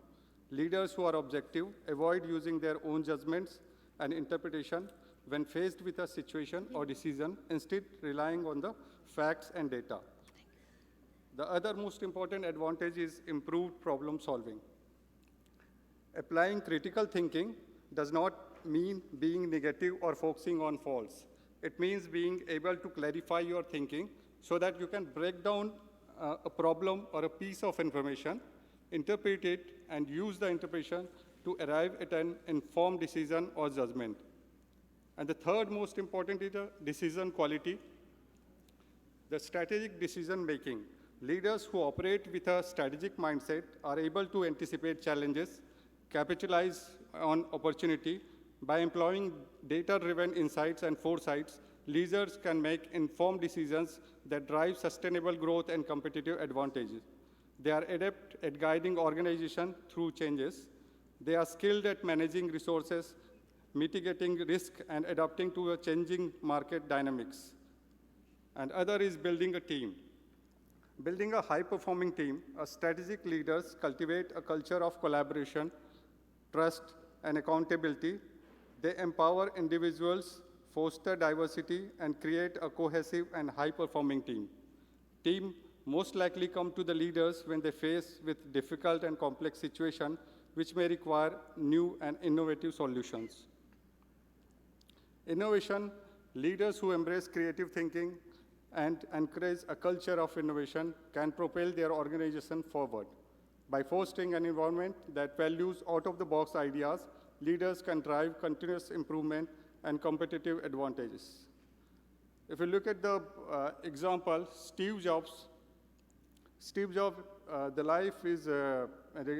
Leaders who are objective avoid using their own judgments and interpretation when faced with a situation or decision, instead relying on the facts and data. The other most important advantage is improved problem solving. Applying critical thinking does not mean being negative or focusing on faults. It means being able to clarify your thinking so that you can break down a problem or a piece of information, interpret it, and use the interpretation to arrive at an informed decision or judgment. And the third most important is the decision quality, the strategic decision making. Leaders who operate with a strategic mindset are able to anticipate challenges, capitalize on opportunity. By employing data-driven insights and foresights, leaders can make informed decisions that drive sustainable growth and competitive advantages. They are adept at guiding organization through changes. They are skilled at managing resources, mitigating risk, and adapting to a changing market dynamics. And other is building a team. Building a high-performing team, strategic leaders cultivate a culture of collaboration, trust, and accountability. They empower individuals, foster diversity, and create a cohesive and high-performing team. Team most likely come to the leaders when they face with difficult and complex situations which may require new and innovative solutions. Innovation, leaders who embrace creative thinking and encourage a culture of innovation can propel their organization forward. By fostering an environment that values out-of-the-box ideas, leaders can drive continuous improvement and competitive advantages. If you look at the example, Steve Jobs, the life is an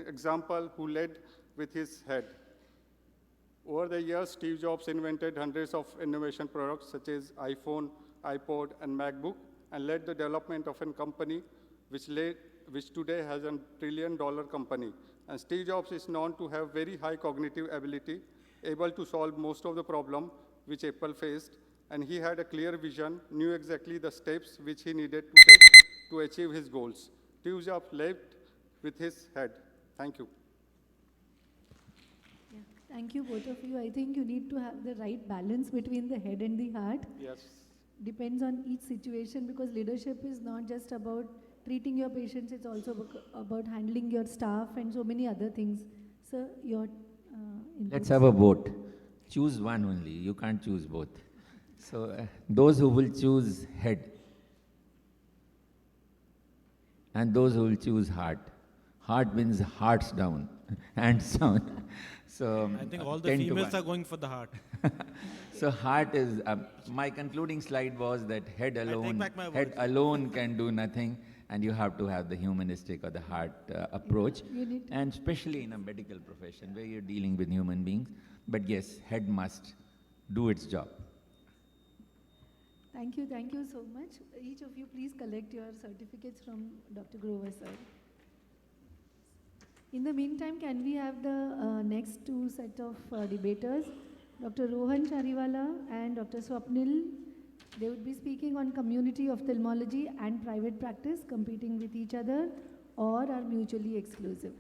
example who led with his head. Over the years, Steve Jobs invented hundreds of innovation products such as iPhone, iPod, and MacBook, and led the development of a company which today has a trillion-dollar company. And Steve Jobs is known to have very high cognitive ability, able to solve most of the problem which Apple faced, and he had a clear vision, knew exactly the steps which he needed to take to achieve his goals. Steve Jobs led with his head. Thank you. Yeah. Thank you, both of you. I think you need to have the right balance between the head and the heart. Yes. Depends on each situation, because leadership is not just about treating your patients, it's also about handling your staff and so many other things. Sir, your inputs. Let's have a vote. Choose one only. You can't choose both. So those who will choose head and those who will choose heart. Heart wins hearts down, hands down. So I think all the 10 to females 1. are going for the heart. So heart is, my concluding slide was that head take alone, back my head words. alone can do nothing, and you have to have the humanistic or the heart approach, You need to- and especially in a medical profession where you're dealing with human beings. But yes, head must do its job. Thank you so much. Each of you, please collect your certificates from Dr. Grover, sir. In the meantime, can we have the next two set of debaters, Dr. Rohan Chariwala and Dr. Swapnil. They would be speaking on community ophthalmology and private practice competing with each other or are mutually exclusive.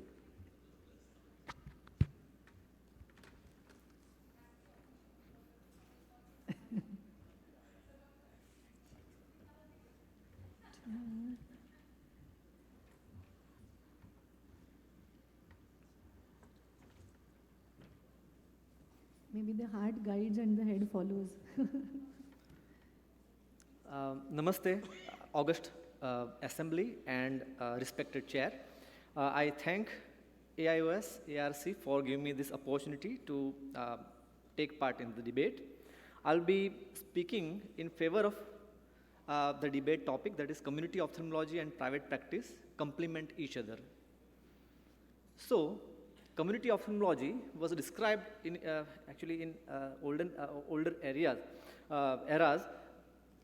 Maybe the heart guides and the head follows. Namaste, August Assembly and respected Chair. I thank AIOS, ARC for giving me this opportunity to take part in the debate. I'll be speaking in favor of the debate topic, that is community ophthalmology and private practice complement each other. So, community ophthalmology was described in older eras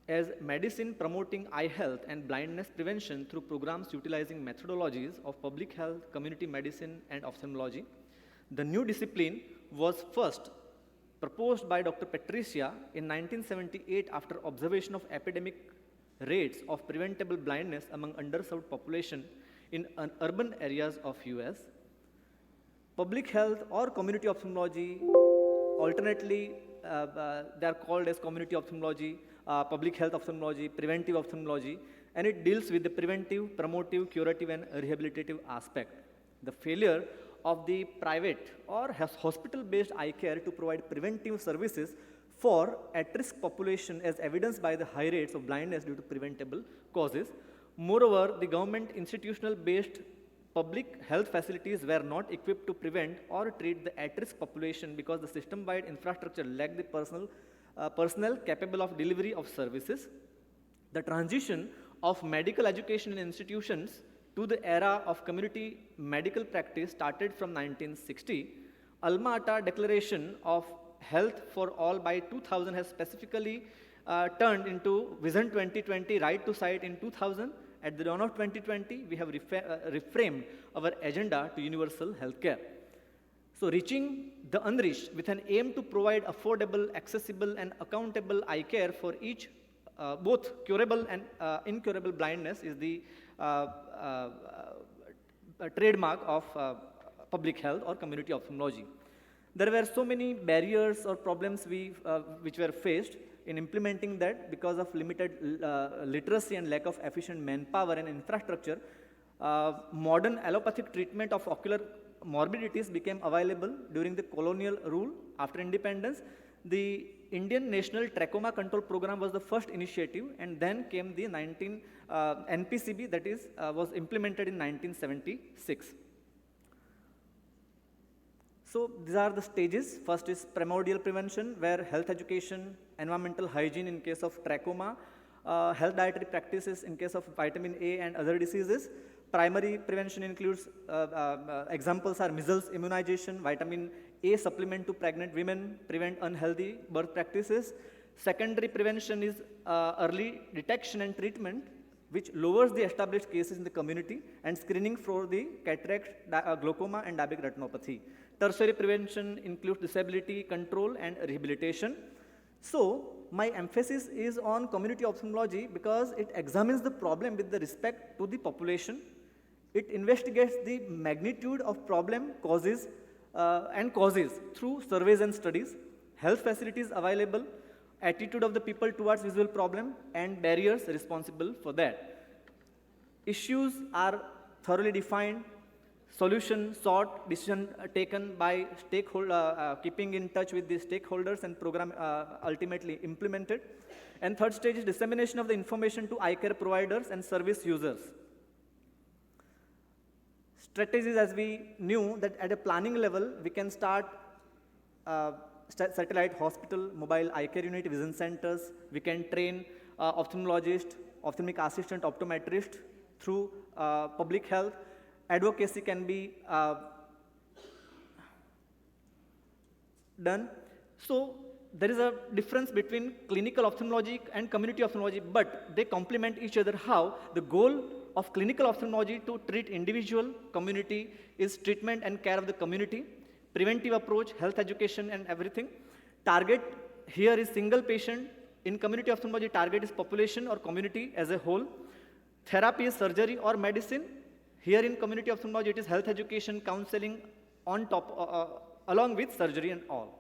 as medicine promoting eye health and blindness prevention through programs utilizing methodologies of public health, community medicine, and ophthalmology. The new discipline was first proposed by Dr. Patricia in 1978 after observation of epidemic rates of preventable blindness among underserved population in urban areas of US. Public health or community ophthalmology, alternately they are called as community ophthalmology, public health ophthalmology, preventive ophthalmology, and it deals with the preventive, promotive, curative, and rehabilitative aspect. The failure of the private or hospital-based eye care to provide preventive services for at-risk population as evidenced by the high rates of blindness due to preventable causes. Moreover, the government institutional-based public health facilities were not equipped to prevent or treat the at-risk population because the system-wide infrastructure lacked the personnel capable of delivery of services. The transition of medical education in institutions to the era of community medical practice started from 1960. Alma Ata Declaration of Health for All by 2000 has specifically turned into Vision 2020 Right to Sight in 2000 at the dawn of 2020, we have reframed our agenda to universal healthcare. So reaching the unreached with an aim to provide affordable, accessible, and accountable eye care for each, both curable and incurable blindness is the trademark of public health or community ophthalmology. There were so many barriers or problems which were faced in implementing that because of limited literacy and lack of efficient manpower and infrastructure. Modern allopathic treatment of ocular morbidities became available during the colonial rule. After independence, the Indian National Trachoma Control Program was the first initiative, and then came the NPCB, that is, was implemented in 1976. So these are the stages. First is primordial prevention, where health education, environmental hygiene in case of trachoma, health dietary practices in case of vitamin A and other diseases. Primary prevention includes, examples are measles immunization, vitamin A supplement to pregnant women, prevent unhealthy birth practices. Secondary prevention is early detection and treatment, which lowers the established cases in the community, and screening for the cataract, glaucoma, and diabetic retinopathy. Tertiary prevention includes disability control and rehabilitation. So my emphasis is on community ophthalmology because it examines the problem with the respect to the population. It investigates the magnitude of problem causes through surveys and studies, health facilities available, attitude of the people towards visual problem, and barriers responsible for that. Issues are thoroughly defined, solution sought, decision taken by stakeholder, keeping in touch with the stakeholders, and program ultimately implemented. And third stage is dissemination of the information to eye care providers and service users. Strategies, as we knew that at a planning level, we can start satellite hospital, mobile eye care unit, vision centers. We can train ophthalmologist, ophthalmic assistant, optometrist through public health. Advocacy can be done. So there is a difference between clinical ophthalmology and community ophthalmology, but they complement each other. How? The goal of clinical ophthalmology to treat individual, community is treatment and care of the community. Preventive approach, health education, and everything. Target here is single patient. In community ophthalmology, target is population or community as a whole. Therapy is surgery or medicine. Here in community ophthalmology, it is health education, counseling on top, along with surgery and all.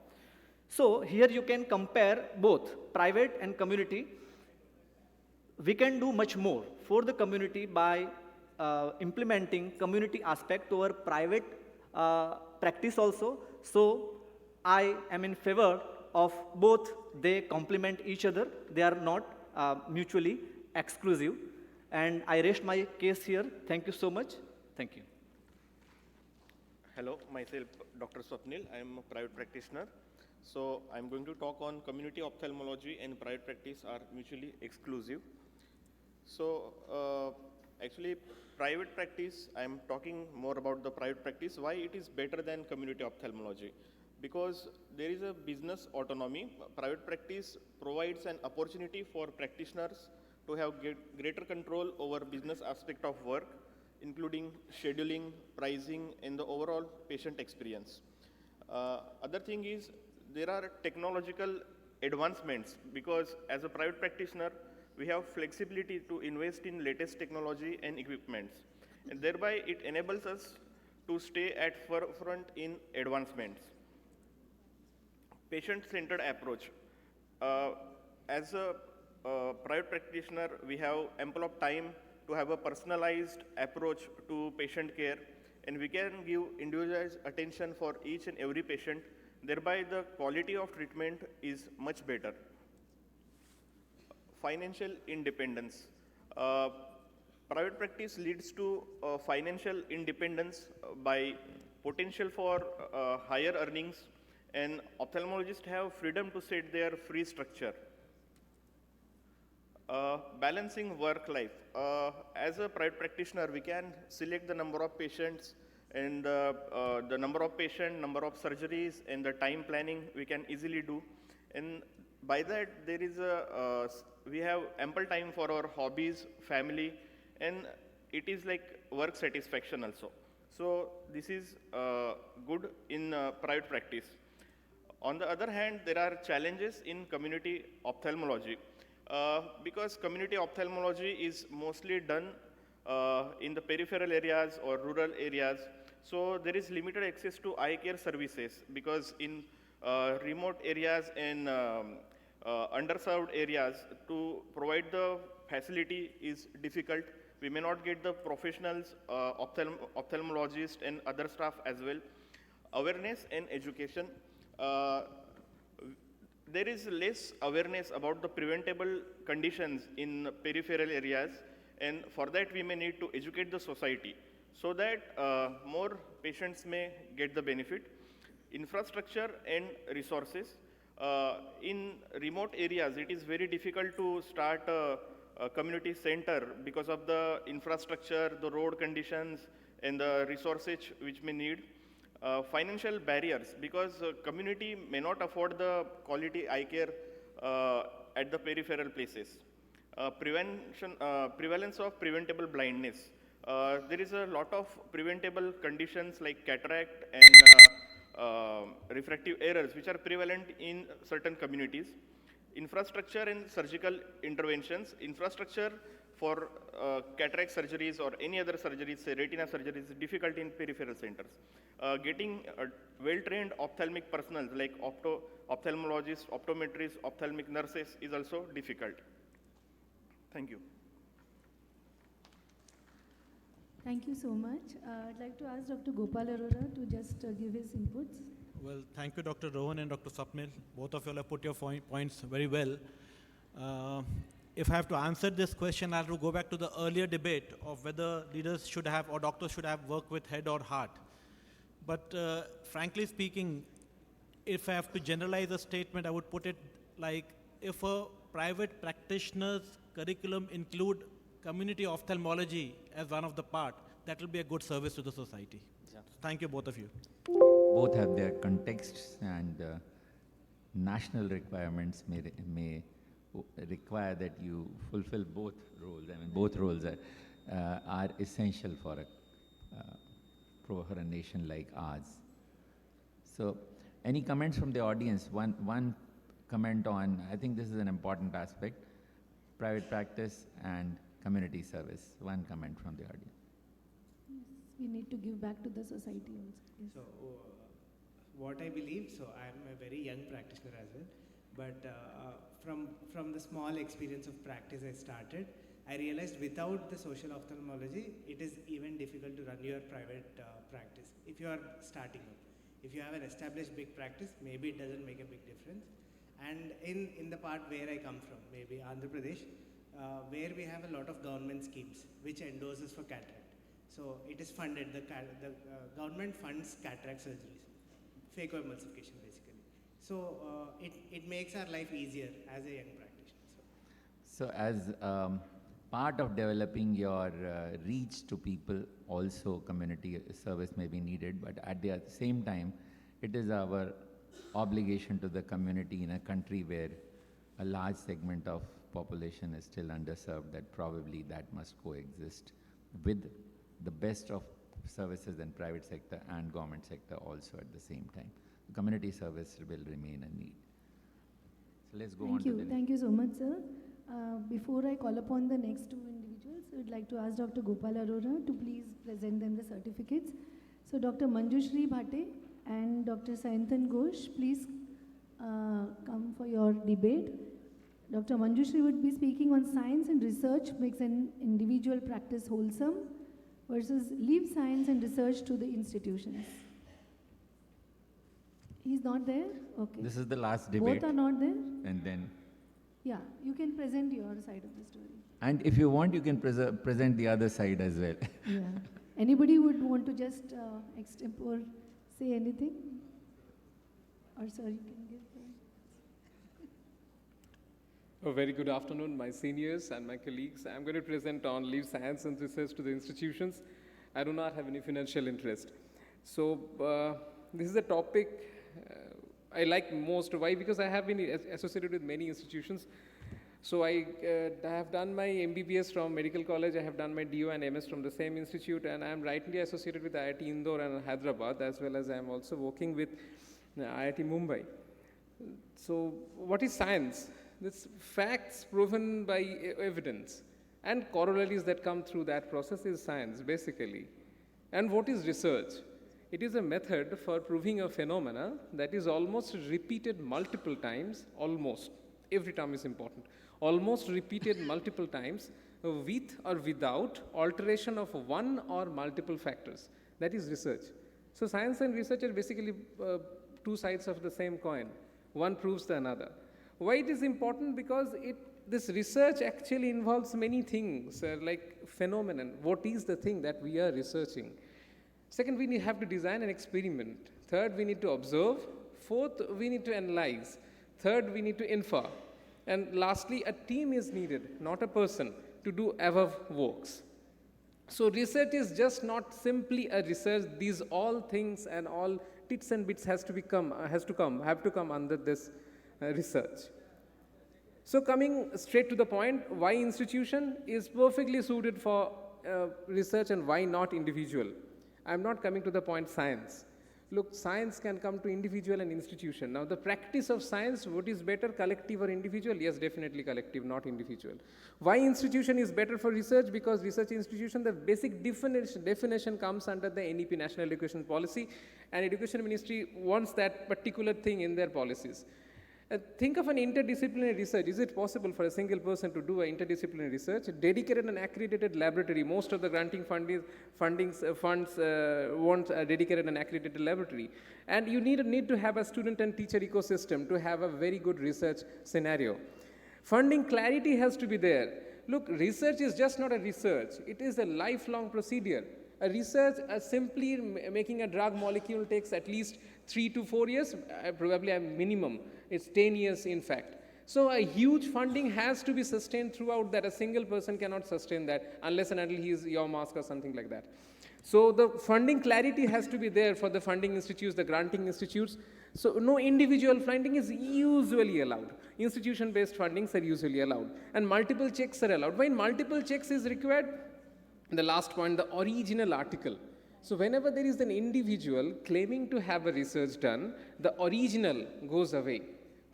So here you can compare both private and community. We can do much more for the community by implementing community aspect to our private practice also. So I am in favor of both. They complement each other. They are not mutually exclusive. And I rest my case here. Thank you so much. Thank you. Hello, myself Dr. Swapnil. I am a private practitioner. So I'm going to talk on community ophthalmology and private practice are mutually exclusive. So actually private practice, I'm talking more about the private practice, why it is better than community ophthalmology. Because there is a business autonomy. Private practice provides an opportunity for practitioners to have greater control over business aspect of work, including scheduling, pricing, and the overall patient experience. Other thing is there are technological advancements because as a private practitioner, we have flexibility to invest in latest technology and equipments. And thereby it enables us to stay at forefront in advancements. Patient-centered approach. As a private practitioner, we have ample of time to have a personalized approach to patient care, and we can give individualized attention for each and every patient. Thereby, the quality of treatment is much better. Financial independence. Private practice leads to financial independence by potential for higher earnings, and ophthalmologists have freedom to set their free structure. Balancing work-life. As a private practitioner, we can select the number of patients and the number of patients, number of surgeries, and the time planning we can easily do. And by that, there is we have ample time for our hobbies, family, and it is like work satisfaction also. So this is good in private practice. On the other hand, there are challenges in community ophthalmology because community ophthalmology is mostly done in the peripheral areas or rural areas. So there is limited access to eye care services because in remote areas and underserved areas to provide the facility is difficult. We may not get the professionals, ophthalmologists and other staff as well. Awareness and education. There is less awareness about the preventable conditions in peripheral areas, and for that we may need to educate the society so that more patients may get the benefit. Infrastructure and resources. In remote areas, it is very difficult to start a community center because of the infrastructure, the road conditions, and the resources which may need. Financial barriers, because community may not afford the quality eye care at the peripheral places. Prevalence of preventable blindness. There is a lot of preventable conditions like cataract and refractive errors which are prevalent in certain communities. Infrastructure and surgical interventions. Infrastructure for cataract surgeries or any other surgeries, say retina surgeries, is difficult in peripheral centers. Getting well-trained ophthalmic personnel like ophthalmologists, optometrists, ophthalmic nurses is also difficult. Thank you. Thank you so much. I'd like to ask Dr. Gopal Arora to just give his inputs. Well, thank you, Dr. Rohan and Dr. Swapnil. Both of you have put your points very well. If I have to answer this question, I have to go back to the earlier debate of whether leaders should have or doctors should have work with head or heart. But frankly speaking, if I have to generalize a statement, I would put it like if a private practitioner's curriculum include community ophthalmology as one of the part, that will be a good service to the society. Yeah. Thank you, both of you. Both have their contexts, and national requirements may require that you fulfill both roles. I mean, both roles are essential for a nation like ours. So, any comments from the audience? One comment on, I think this is an important aspect, private practice and community service. One comment from the audience. Yes, we need to give back to the society also. Yes. So, what I believe, so I'm a very young practitioner as well, but from the small experience of practice I started, I realized without the social ophthalmology, it is even difficult to run your private practice if you are starting up. If you have an established big practice, maybe it doesn't make a big difference. And in the part where I come from, maybe Andhra Pradesh, where we have a lot of government schemes which endorses for cataract. So it is funded, the government funds cataract surgeries, phacoemulsification basically. So it makes our life easier as a young practitioner. So as part of developing your reach to people, also community service may be needed, but at the same time, it is our obligation to the community in a country where a large segment of population is still underserved, that probably that must coexist with the best of services in private sector and government sector also at the same time. Community service will remain a need. So let's go on to the next. Thank you so much, sir. Before I call upon the next two individuals, I would like to ask Dr. Gopal Arora to please present them the certificates. So Dr. Manjushri Bhate and Dr. Sayantan Ghosh, please come for your debate. Dr. Manjushri would be speaking on science and research makes an individual practice wholesome versus leave science and research to the institutions. He's not there? Okay. This is the last debate. Both are not there? And then. Yeah, you can present your side of the story. And if you want, you can present the other side as well. Yeah. Anybody would want to just extempore, say anything? Or sir, you can give A very good afternoon, my seniors and my colleagues. I'm going to present on leave science and research to the institutions. I do not have any financial interest. So this is a topic I like most. Why? Because I have been associated with many institutions. So I have done my MBBS from Medical College, I have done my DO and MS from the same institute, and I am rightly associated with IIT Indore and Hyderabad, as well as I am also working with IIT Mumbai. So what is science? It's facts proven by evidence, and corollaries that come through that process is science, basically. And what is research? It is a method for proving a phenomena that is almost repeated multiple times, almost, every term is important, almost repeated multiple times with or without alteration of one or multiple factors. That is research. So science and research are basically two sides of the same coin. One proves the another. Why it is important? Because this research actually involves many things, like phenomenon. What is the thing that we are researching? Second, we have to design an experiment. Third, we need to observe. Fourth, we need to analyze. Third, we need to infer. And lastly, a team is needed, not a person, to do above works. So research is just not simply a research. These all things and all bits and bits have to come under this research. So coming straight to the point, why institution is perfectly suited for research and why not individual? I'm not coming to the point science. Look, science can come to individual and institution. Now, the practice of science, what is better, collective or individual? Yes, definitely collective, not individual. Why institution is better for research? Because research institution, the basic definition comes under the NEP, National Education Policy, and Education Ministry wants that particular thing in their policies. Think of an interdisciplinary research. Is it possible for a single person to do an interdisciplinary research? Dedicated and accredited laboratory. Most of the granting funds want a dedicated and accredited laboratory. And you need to have a student and teacher ecosystem to have a very good research scenario. Funding clarity has to be there. Look, research is just not a research. It is a lifelong procedure. A research, simply making a drug molecule takes at least 3 to 4 years, probably a minimum. It's 10 years, in fact. So a huge funding has to be sustained throughout that. A single person cannot sustain that unless and until he is your mask or something like that. So the funding clarity has to be there for the funding institutes, the granting institutes. So no individual funding is usually allowed. Institution-based fundings are usually allowed. And multiple checks are allowed. When multiple checks is required, the last point, the original article. So whenever there is an individual claiming to have a research done, the original goes away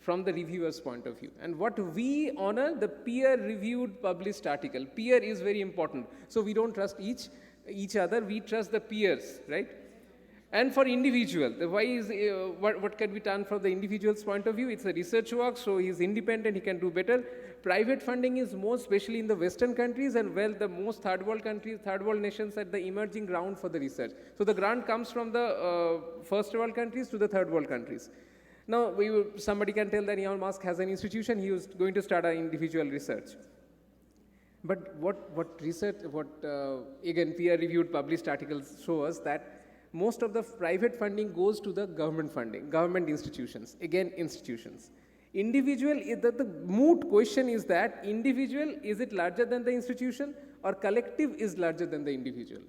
from the reviewer's point of view. And what we honor, the peer-reviewed published article. Peer is very important. So we don't trust each other, we trust the peers, right? And for individual, what can be done from the individual's point of view? It's a research work, so he's independent, he can do better. Private funding is more, especially in the Western countries, and the most third world countries, third world nations, at the emerging ground for the research. So the grant comes from the first world countries to the third world countries. Now, somebody can tell that Elon Musk has an institution, he is going to start an individual research. But again, peer-reviewed published articles show us that most of the private funding goes to the government funding, government institutions, again, institutions. Individual, the moot question is that individual, is it larger than the institution, or collective is larger than the individual?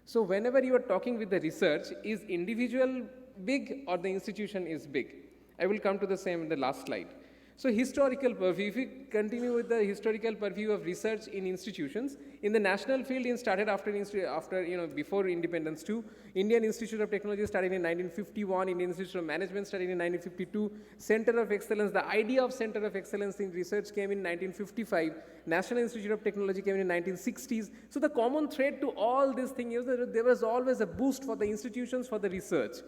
So whenever you are talking with the research, is individual big or the institution is big? I will come to the same in the last slide. So historical purview, if we continue with the historical purview of research in institutions, in the national field, it started before independence too. Indian Institute of Technology started in 1951, Indian Institute of Management started in 1952, Center of Excellence, the idea of Center of Excellence in research came in 1955, National Institute of Technology came in 1960s. So the common thread to all these things is that there was always a boost for the institutions for the research.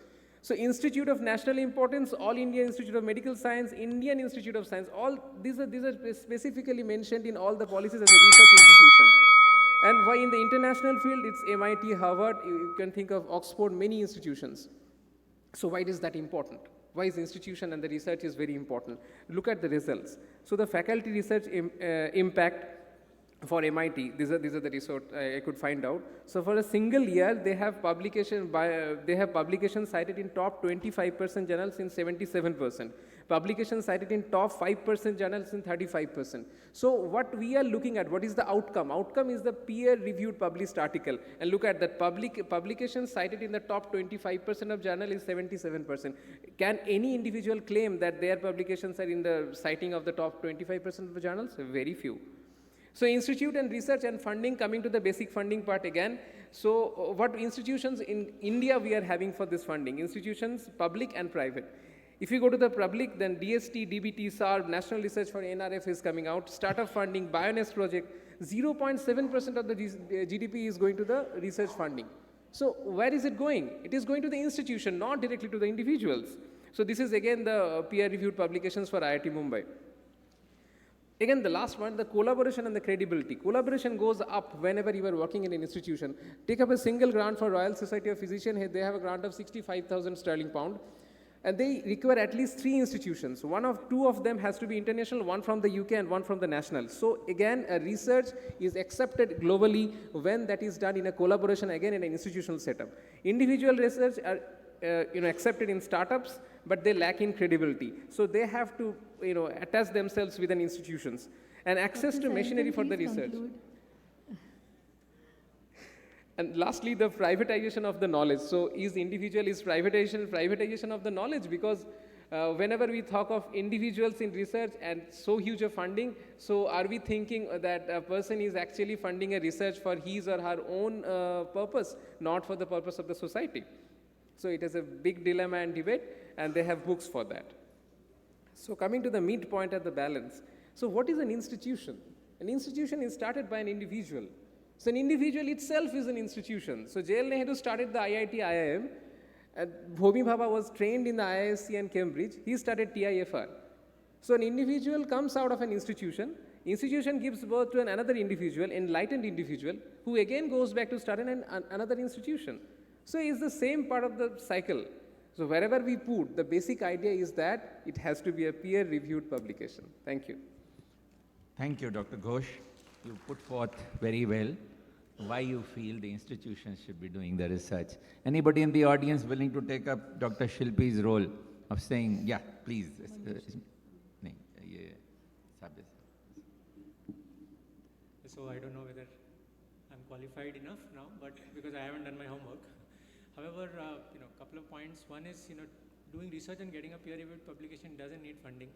So Institute of National Importance, All India Institute of Medical Science, Indian Institute of Science, all these are specifically mentioned in all the policies as a research institution. And why in the international field, it's MIT, Harvard, you can think of Oxford, many institutions. So why is that important? Why is institution and the research is very important? Look at the results. So the faculty research impact for MIT. These are the research I could find out. So for a single year, they have publications cited in top 25% journals in 77%. Publications cited in top 5% journals in 35%. So what we are looking at, what is the outcome? Outcome is the peer-reviewed published article. And look at that, publications cited in the top 25% of journal is 77%. Can any individual claim that their publications are in the citing of the top 25% of the journals? Very few. So institute and research and funding, coming to the basic funding part again. So what institutions in India we are having for this funding? Institutions, public and private. If you go to the public, then DST, DBT, SARB, National Research for NRF is coming out, startup funding, Bionest project, 0.7% of the GDP is going to the research funding. So where is it going? It is going to the institution, not directly to the individuals. So this is again the peer-reviewed publications for IIT Mumbai. Again, the last one, the collaboration and the credibility. Collaboration goes up whenever you are working in an institution. Take up a single grant for Royal Society of Physicians. They have a grant of 65,000 sterling pound. And they require at least 3 institutions. Two of them has to be international, one from the UK and one from the national. So again, a research is accepted globally when that is done in a collaboration, again in an institutional setup. Individual research are accepted in startups, but they lack in credibility. So they have to attach themselves with an institutions. And access to machinery for the research. And lastly, the privatization of the knowledge. So is privatization of the knowledge, because whenever we talk of individuals in research and so huge a funding, so are we thinking that a person is actually funding a research for his or her own purpose, not for the purpose of the society? So it is a big dilemma and debate, and they have books for that. So coming to the midpoint of the balance. So what is an institution? An institution is started by an individual. So an individual itself is an institution. So J.L. Nehru started the IIT IIM, and Homi Bhabha was trained in the IISc and Cambridge. He started TIFR. So an individual comes out of an institution. Institution gives birth to another individual, enlightened individual, who again goes back to start another institution. So it's the same part of the cycle. So wherever we put, the basic idea is that it has to be a peer-reviewed publication. Thank you. Thank you, Dr. Ghosh. You put forth very well why you feel the institutions should be doing the research. Anybody in the audience willing to take up Dr. Shilpi's role of saying, yeah, please. So I don't know whether I'm qualified enough now, but because I haven't done my homework. However, a couple of points. One is, doing research and getting a peer-reviewed publication doesn't need funding,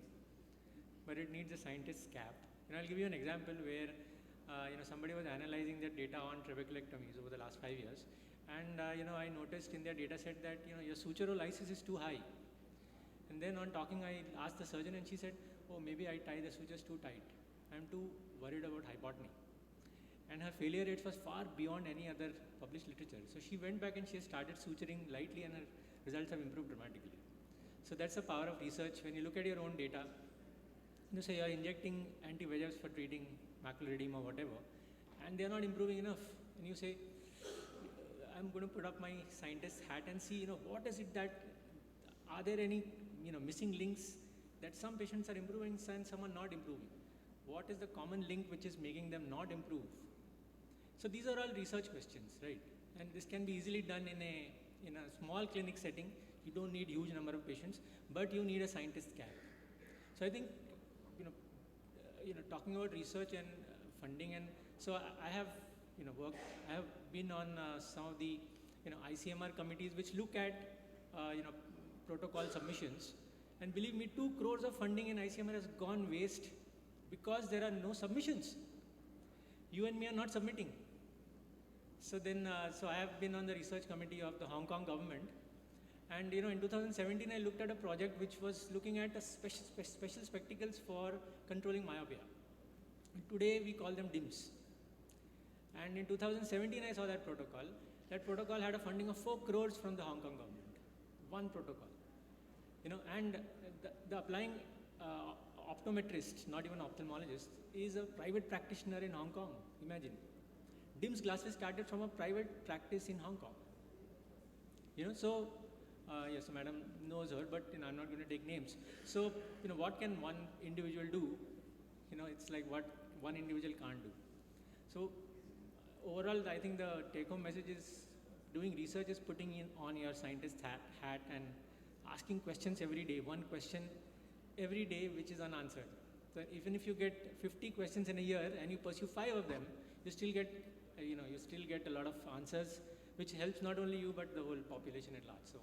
but it needs a scientist's cap. I'll give you an example where somebody was analyzing their data on trabeculectomies over the last 5 years, and I noticed in their data set that your suture lysis is too high. And then on talking, I asked the surgeon, and she said, "Oh, maybe I tie the sutures too tight. I'm too worried about hypotony." And her failure rates was far beyond any other published literature. So she went back and she started suturing lightly, and her results have improved dramatically. So that's the power of research. When you look at your own data, say you're injecting anti-VEGFs for treating macular edema or whatever, and they're not improving enough, and you say, I'm going to put up my scientist's hat and see, what is it that, are there any, missing links that some patients are improving and some are not improving? What is the common link which is making them not improve? So these are all research questions, right? And this can be easily done in a small clinic setting. You don't need huge number of patients, but you need a scientist's cap. So I think, talking about research and funding, and so I have, I have been on some of the, ICMR committees which look at, protocol submissions, and believe me, 2 crores of funding in ICMR has gone waste because there are no submissions. You and me are not submitting. So then, so I have been on the research committee of the Hong Kong government, and in 2017 I looked at a project which was looking at a special spectacles for controlling myopia. Today we call them DIMS. And in 2017 I saw that protocol. That protocol had a funding of 4 crores from the Hong Kong government. One protocol. And the applying optometrist, not even ophthalmologist, is a private practitioner in Hong Kong. Imagine. DIMS glasses started from a private practice in Hong Kong. So yes, so madam knows her, but I'm not going to take names. So what can one individual do? It's like what one individual can't do. So overall, I think the take-home message is doing research is putting in on your scientist hat and asking questions every day, one question every day which is unanswered. So even if you get 50 questions in a year and you pursue 5 of them, you still get, you still get a lot of answers, which helps not only you but the whole population at large. So,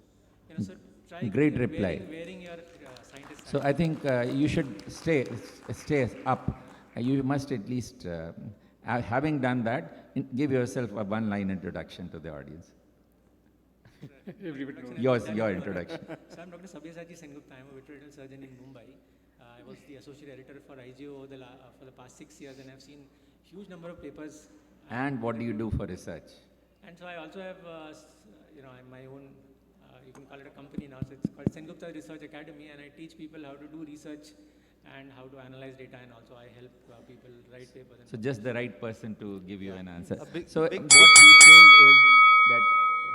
so try Great reply. wearing your scientist So hat. I think you should stay up. You must at least, having done that, give yourself a one-line introduction to the audience. Everybody knows. Your introduction. So I'm Dr. Sabyasachi Sengupta. I'm a veterinary surgeon in Mumbai. I was the associate editor for IGO for the past 6 years, and I've seen huge number of papers. And what do you do for research? And so I also have, my own, you can call it a company now. So it's called Sengupta Research Academy, and I teach people how to do research and how to analyze data, and also I help people write papers. So just the right person to give you an answer. A big- So big- what he says is that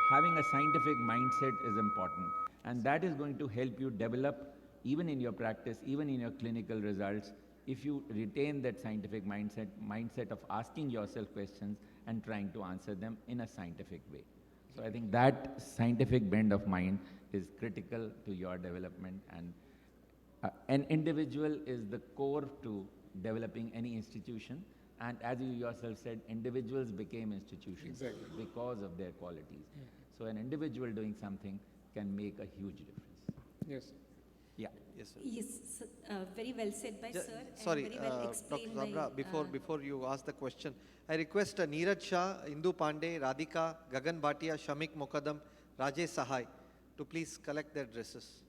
having a scientific mindset is important, and that is going to help you develop even in your practice, even in your clinical results, if you retain that scientific mindset of asking yourself questions and trying to answer them in a scientific way. So I think that scientific bend of mind is critical to your development, and an individual is the core to developing any institution. And as you yourself said, individuals became institutions because of their qualities. So an individual doing something can make a huge difference. Yes. Yeah. Yes, sir. Yes, very well said by sir. Sorry, and very well Dr. explained Zabra, by, before you ask the question, I request Neeraj Shah, Indu Pandey, Radhika, Gagan Bhatia, Shamik Mokadam, Rajesh Sahai to please collect their dresses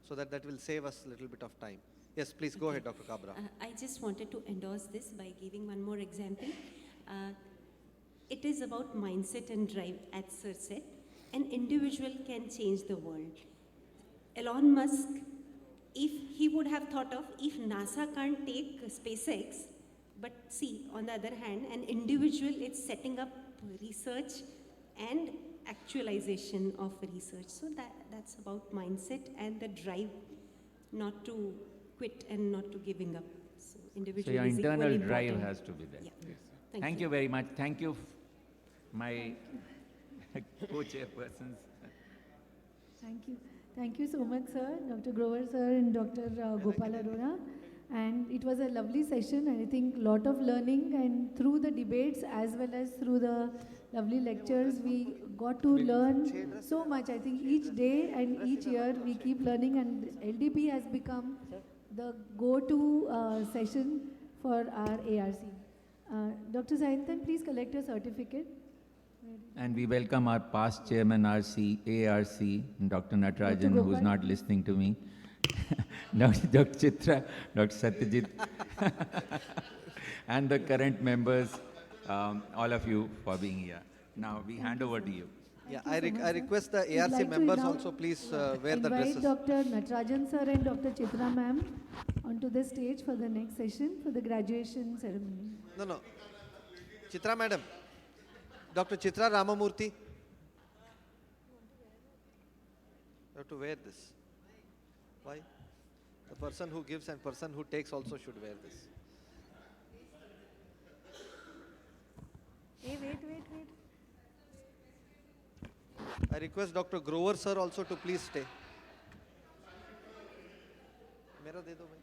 so that will save us a little bit of time. Yes, please go ahead, Dr. Kabra. I just wanted to endorse this by giving one more example. It is about mindset and drive, as sir said. An individual can change the world. Elon Musk, if he would have thought of, if NASA can't take SpaceX, but see, on the other hand, an individual is setting up research and actualization of research. So that's about mindset and the drive not to quit and not to giving up. So individual So your is internal equally drive important. has to be there. Yeah. Yes. Thank you very much. Thank you, my co-chairpersons. Thank you. Thank you so much, sir, Dr. Grover, sir, and Dr. Gopal Arora. And it was a lovely session, and I think a lot of learning, and through the debates as well as through the lovely lectures, we got to learn so much. I think each day and each year we keep learning, and LDP has become the go-to session for our ARC. Dr. Saintan, please collect your certificate. And we welcome our past chairman, RC, ARC, Dr. Natarajan, who is not listening to me, Dr. Chitra, Dr. Satyajit, and the current members, all of you for being here. Now we hand over to you. Yeah, I request the ARC members also please wear the dresses. Invite Dr. Natarajan sir and Dr. Chitra ma'am onto the stage for the next session for the graduation ceremony. No. Chitra madam. Dr. Chitra Ramamurthy. You have to wear this. Why? The person who gives and person who takes also should wear this. Hey, wait. I request Dr. Grover sir also to please stay. Mera de do bhai.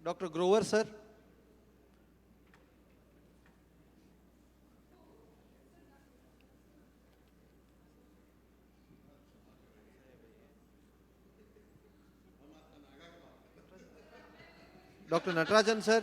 Dr. Grover sir. Dr. Natarajan sir.